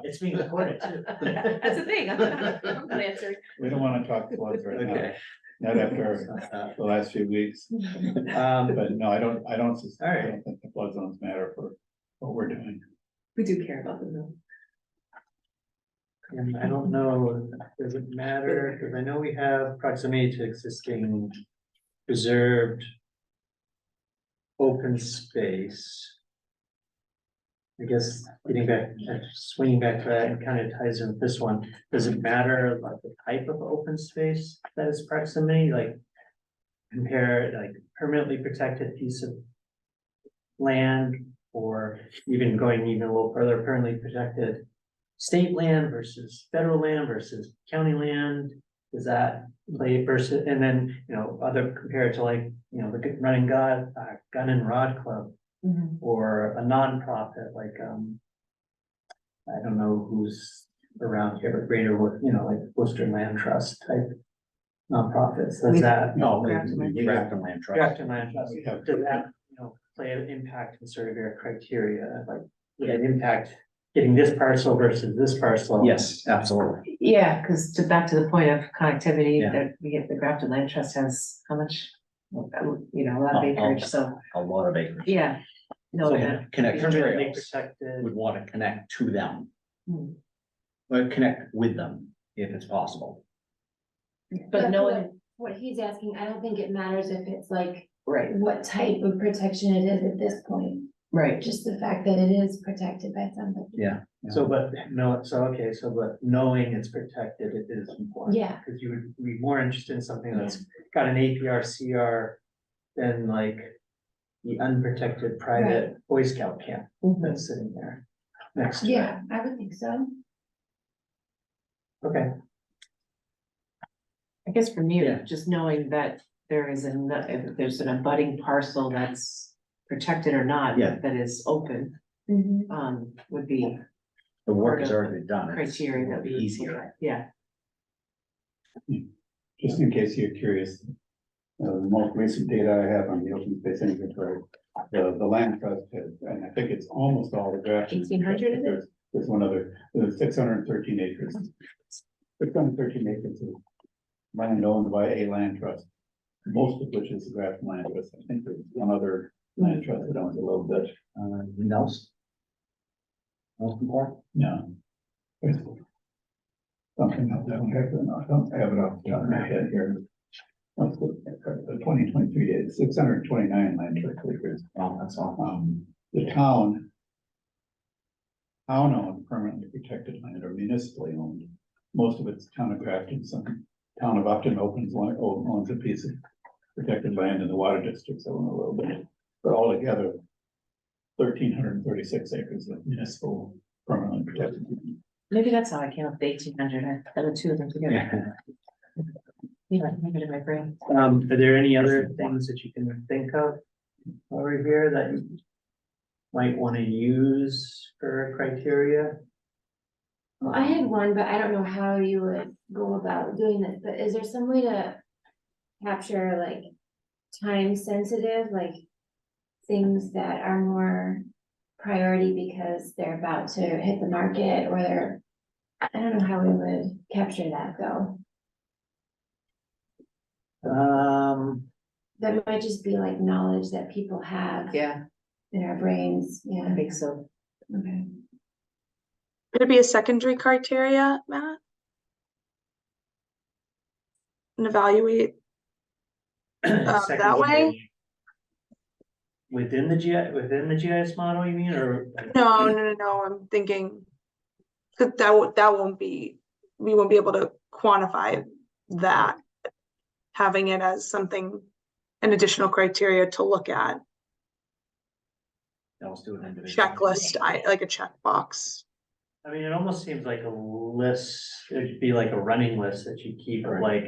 It's being recorded too. That's the thing, I'm not answering. We don't want to talk floods right now, Okay. not after the last few weeks. But no, I don't All right. think the flood zones matter for what we're doing. We do care about them though. And I don't know, does it matter, because I know we have proximity to existing preserved open space. I guess getting back, swinging back to that and kind of ties in with this one, does it matter like the type of open space that is proximity, like compare like permanently protected piece of land, or even going even a little further, permanently protected state land versus federal land versus county land? Does that play versus, and then, other compared to like, the running gun and rod club, or a nonprofit like, I don't know who's around here, but greater, like Worcester Land Trust type nonprofits, does that? No, Grafton Land Grafton Land Trust. Grafton Land Trust, We have- does that, play an impact in sort of your criteria, like, would it impact getting this parcel versus this parcel? Yes, absolutely. Yeah, because back to the point of connectivity, Yeah. that we get, the Grafton Land Trust has how much? A lot of acreage, so, A lot of acres. yeah. No, So that, Connection Permanently Trails protected. would want to connect to them, hmm. but connect with them if it's possible. But knowing, What he's asking, I don't think it matters if it's like, right, what type of protection it is at this point, right, just the fact that it is protected by somebody. Yeah. So, but but knowing it's protected, it is important. Yeah. Because you would be more interested in something that's got an APR, CR than like the unprotected private Boy Scout camp Mhm. that's sitting there next to it. Yeah, I would think so. Okay, I guess for me, Yeah. just knowing that there is if there's an abutting parcel that's protected or not. Yeah. That is open, would be The work is Part of already done. It's- criteria that it'll be we would easier. look at. Yeah. Just in case you're curious, the most recent data I have on the open space inventory, the land trust has, and I think it's almost all the Grafton. 1800, is it? There's one other, there's 613 acres. 613 acres of land owned by a land trust, most of which is the Grafton Land Trust. I think there's one other land trust that owns a little bit. Nels? Nelson Park? No. There's something else, I don't have it off the top of my head here. Let's look at the 2023 data, 629 land trust acres. Oh, that's all. The town owned permanently protected land or municipally owned. Most of it's town of Grafton, some town of Upton owns a piece of protected land in the water districts, own a little bit. But altogether, 1,336 acres of municipal permanently protected land. Maybe that's how I came up with 1800, I put the two of them together. Yeah, maybe in my brain. are there any other things that you can think of over here that you might wanna use for criteria? Well, I had one, but I don't know how you would go about doing this, but is there some way to capture like time sensitive, like things that are more priority because they're about to hit the market or they're, I don't know how we would capture that though. That might just be like knowledge that people have Yeah, in our brains, I yeah, think so. okay. Could it be a secondary criteria, Matt? And evaluate that way? Secondary. Within the GIS model, you mean, or? No, I'm thinking. That won't be, we won't be able to quantify that. Having it as something, an additional criteria to look at, Let's do it individually. checklist, like a checkbox. I mean, it almost seems like a list, it'd be like a running list that you keep of like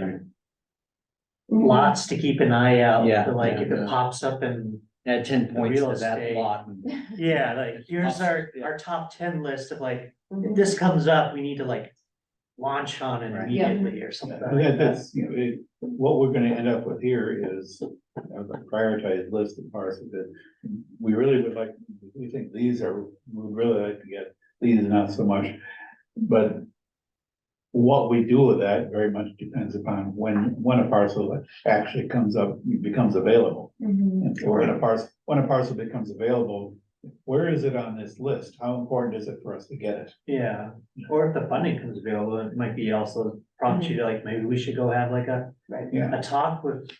lots to keep an eye out. Yeah, for, like if yeah. it pops up and, Add 10 points real to that estate. lot. and- yeah, like here's our Yeah. top 10 list of like, if Mhm. this comes up, we need to like launch on it Right. immediately or something I like think that. that's, what we're gonna end up with here is a prioritized list of parcels that we really would like, we think these are, we'd really like to get, these not so much. But what we do with that very much depends upon when a parcel actually comes up, becomes available. Mhm. And so when a parcel becomes available, where is it on this list? How important is it for us to get it? Yeah, or if the funding comes available, it might be also prompt you to like, maybe we should go have like a Yeah. talk with,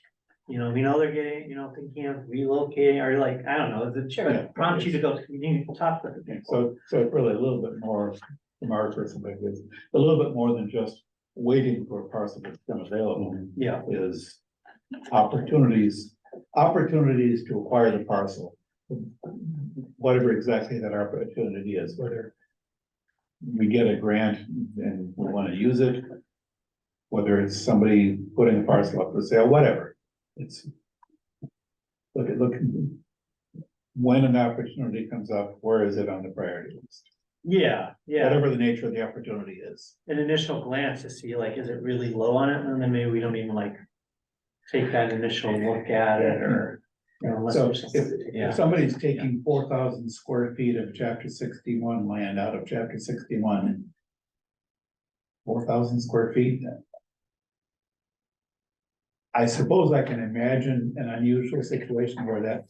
we know they're getting, thinking of relocating, or like, I don't know, Sure. prompt you to go, you need to talk with the people. So it's really a little bit more, from our perspective, it's a little bit more than just waiting for a parcel to become available. Yeah, Is opportunities to acquire the parcel. Whatever exactly that opportunity is, whether we get a grant and we want to use it, whether it's somebody putting a parcel up for sale, whatever. It's look, when an opportunity comes up, where is it on the priority list? yeah, Whatever the nature of the opportunity is. an initial glance to see like, is it really low on it, and then maybe we don't even like take that initial look at it, or, unless So there's something to take. if somebody's taking 4,000 square feet of chapter 61 land out of chapter 61. 4,000 square feet. I suppose I can imagine an unusual situation where that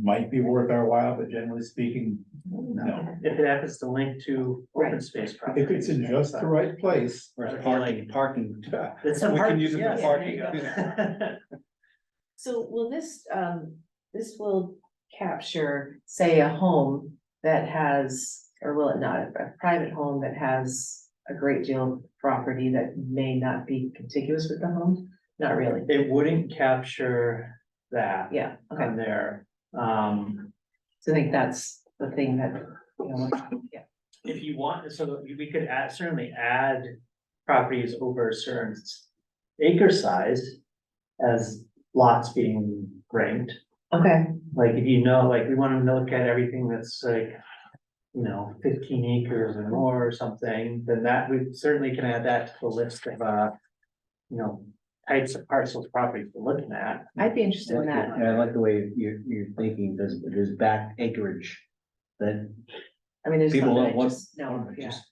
might be worth our while, but generally speaking, no. If it happens to link to open Right. space property. If it's in just the right place. Whereas Okay, parking. It's We a can park, use it for yes, parking. there you go. So will this will capture, say, a home that has, or will it not, a private home that has a great deal of property that may not be contiguous with the home? Not really, It wouldn't capture that yeah, okay, on there. so I think that's the thing that, yeah. If you want, so we could certainly add properties over a certain acre size as lots being ranked. Okay, Like if like we want to look at everything that's like, 15 acres or more or something, then that we certainly can add that to the list of, types of parcels properties we're looking at. I'd be interested in that. I like the way you're thinking, there's back acreage that I mean, there's people some that don't I want. just, no, yeah, just-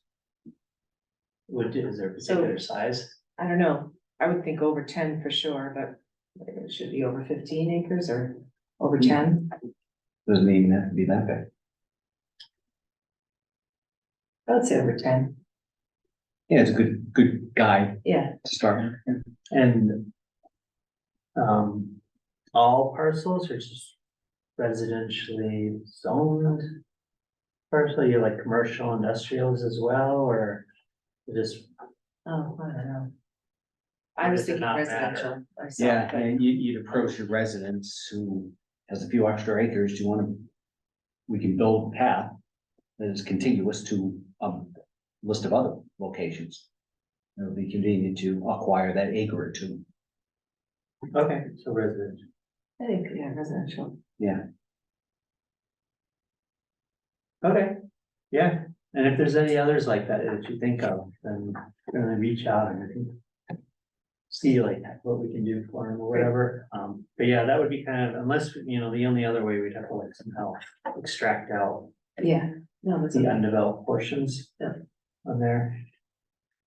Is there a particular size? I don't know, I would think over 10 for sure, but it should be over 15 acres or over 10. Doesn't mean that to be that big. I would say over 10, Yeah, it's a good guide yeah. to start. And all parcels or just residentially zoned parcel, you're like commercial industrials as well, or just, Oh, I don't know. I Or was does it thinking not residential matter? myself, Yeah, but and you'd approach your residents who has a few extra acres, do you wanna, we can build a path that is contiguous to a list of other locations. It'll be convenient to acquire that acre or two. okay, so residential. I think, yeah, residential. Yeah. Okay, yeah, and if there's any others like that that you think of, then reach out and we can see like what we can do for them or whatever. But yeah, that would be kind of, unless, you know, the only other way we'd have to like somehow extract out Yeah, no, that's the okay. undeveloped portions on there.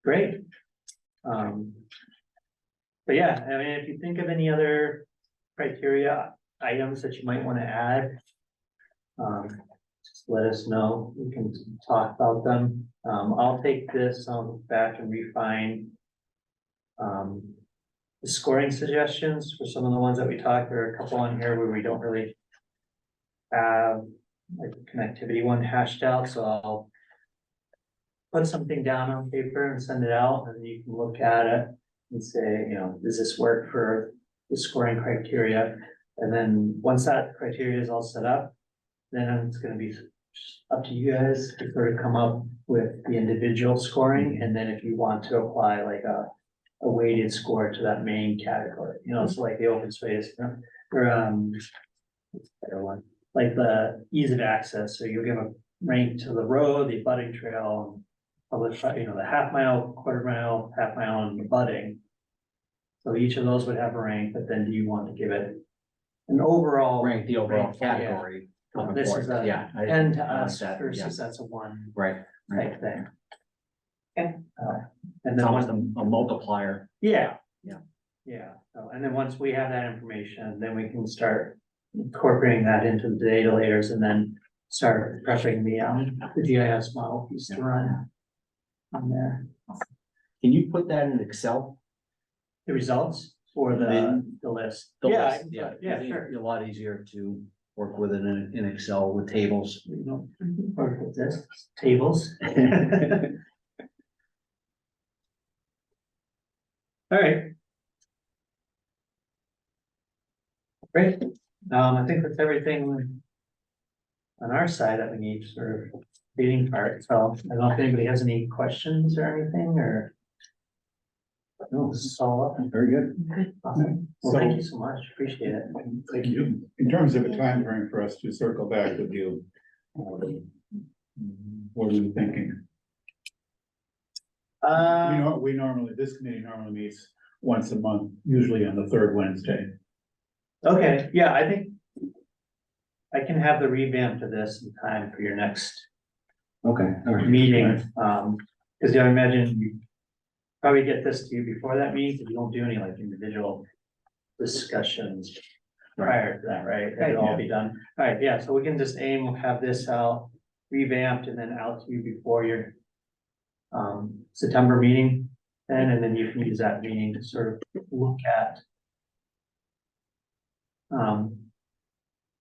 Great. But yeah, I mean, if you think of any other criteria items that you might want to add, just let us know. We can talk about them. I'll take this, I'll go back and refine the scoring suggestions for some of the ones that we talked. There are a couple on here where we don't really have like the connectivity one hashed out, so I'll put something down on paper and send it out, and you can look at it and say, you know, does this work for the scoring criteria? And then once that criteria is all set up, then it's gonna be just up to you guys to sort of come up with the individual scoring, and then if you want to apply like a weighted score to that main category, you know, so like the open space, or what's the better one? Like the ease of access, so you'll give a rank to the road, the abutting trail, public, you know, the half mile, quarter mile, half mile, and the abutting. So each of those would have a rank, but then do you want to give it an overall? Rank the overall rank? Yeah. category. of This is importance. a Yeah. 10 to I like us that, versus that's a 1 Right. type thing. Okay. And It's then almost once, a multiplier. yeah. Yeah. Yeah, so, and then once we have that information, then we can start incorporating that into the data layers and then start prepping the GIS model piece to run on there. Can you put that in Excel? The results for the list. The Yeah, list, yeah, yeah, it'd sure. be a lot easier to work with it in Excel with tables. You know, or with this, tables. All right. Great, I think that's everything on our side that we need for reading part, so I don't know if anybody has any questions or anything, or. No, this is all up. Very good. Awesome. Well, So- thank you so much, appreciate it. Thank you. In terms of a time frame for us to circle back with you, what are you thinking? We normally, this committee normally meets once a month, usually on the third Wednesday. Okay, yeah, I think. I can have the revamp to this in time for your next Okay. All right. meeting, cause I imagine you. Probably get this to you before that meeting, because you don't do any like individual discussions prior to that, right? It'll all be done. All right, yeah, so we can just aim, we'll have this out revamped and then out to you before your September meeting. And then you can use that meeting to sort of look at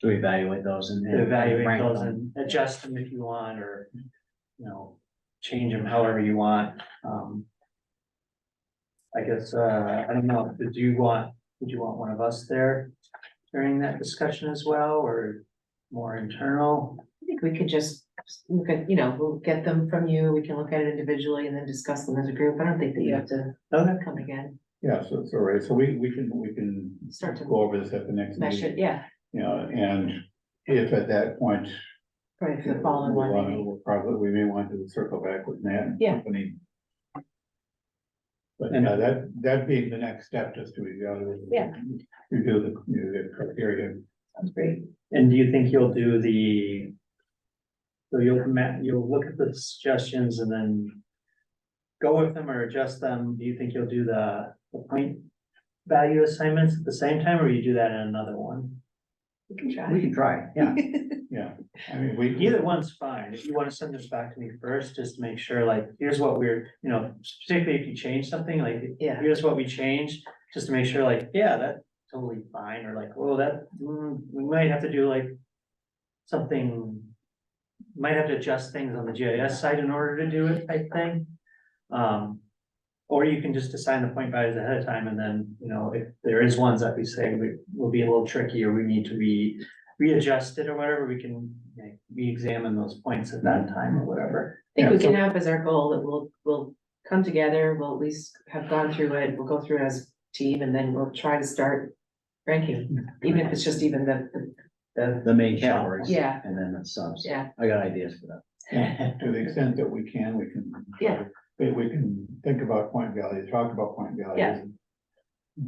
To evaluate those and. to evaluate rank those them. and adjust them if you want, or, you know, change them however you want. I guess, I don't know, would you want one of us there during that discussion as well, or more internal? I think we could just look at, you know, we'll get them from you, we can look at it individually and then discuss them as a group. I don't think that you have to Okay. come again, Yeah, so it's all right, so we can start to go over this at the next mesh meeting. it, yeah, You know, and if at that point. probably for the following one, maybe. We'll probably, we may want to circle back with Matt and Yeah. company. But And- that being the next step, just to evaluate. Yeah. Review the criteria. Sounds great. And do you think you'll do so you'll look at the suggestions and then go with them or adjust them? Do you think you'll do the point value assignments at the same time, or you do that in another one? We can try. We can try, yeah. Yeah, I mean, we. Either one's fine. If you want to send this back to me first, just to make sure, like, here's what we're, you know, particularly if you change something, like, Yeah. here's what we changed, just to make sure, like, yeah, that's totally fine, or like, oh, we might have to do like something, might have to adjust things on the GIS side in order to do it type thing. Or you can just assign the point values ahead of time, and then, you know, if there is ones that we say will be a little tricky, or we need to readjust it or whatever, we can like, re-examine those points at that time or whatever. I think we Yeah, can have as our goal that we'll come together, we'll at least have gone through it, we'll go through it as a team, and then we'll try to start ranking. Even if it's just even the the main categories. Yeah. And then the subs. Yeah. I got ideas for that. And to the extent that we can, we can. Yeah. We can think about point values, talk about point values. Yeah.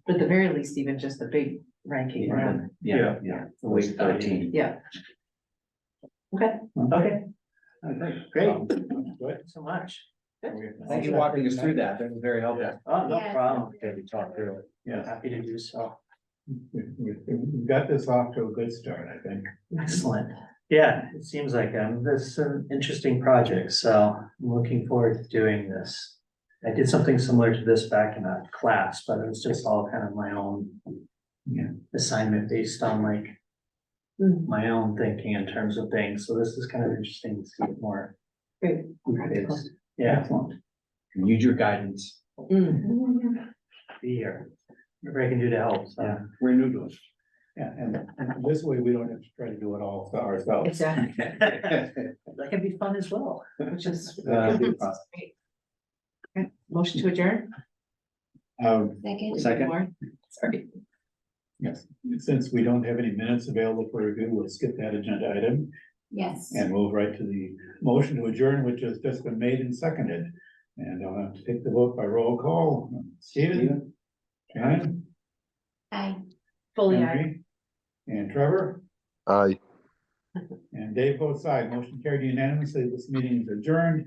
But at the very least, even just the big ranking around, Yeah, yeah. The weight 13. yeah. Okay, Okay, great. Good. Thank you so much. Thank you for walking us through that. That was very helpful. Oh, no Yeah. problem. Okay, we talked through it. Yes, Happy to do so. we've got this off to a good start, I think. Excellent. Yeah, it seems like this is an interesting project, so I'm looking forward to doing this. I did something similar to this back in a class, but it was just all kind of my own assignment based on like my own thinking in terms of things. So this is kind of interesting to see it more. great. It's- Yeah, Excellent. Use your guidance. be here. Whatever I can do to help, so. Yeah, we're new to it. Yeah, and this way we don't have to try to do it all ourselves. Exactly, That can be fun as well. which is. Good Great. Okay, motion to adjourn? Second. Second. More? Sorry. Yes, since we don't have any minutes available for review, we'll skip that agenda item Yes. and move right to the motion to adjourn, which has just been made and seconded. And I'll have to take the vote by roll call. Stephen? Shannon? Aye. Fully, I. Henry? And Trevor? Aye. And Dave votes aye. Motion carried unanimously. This meeting is adjourned.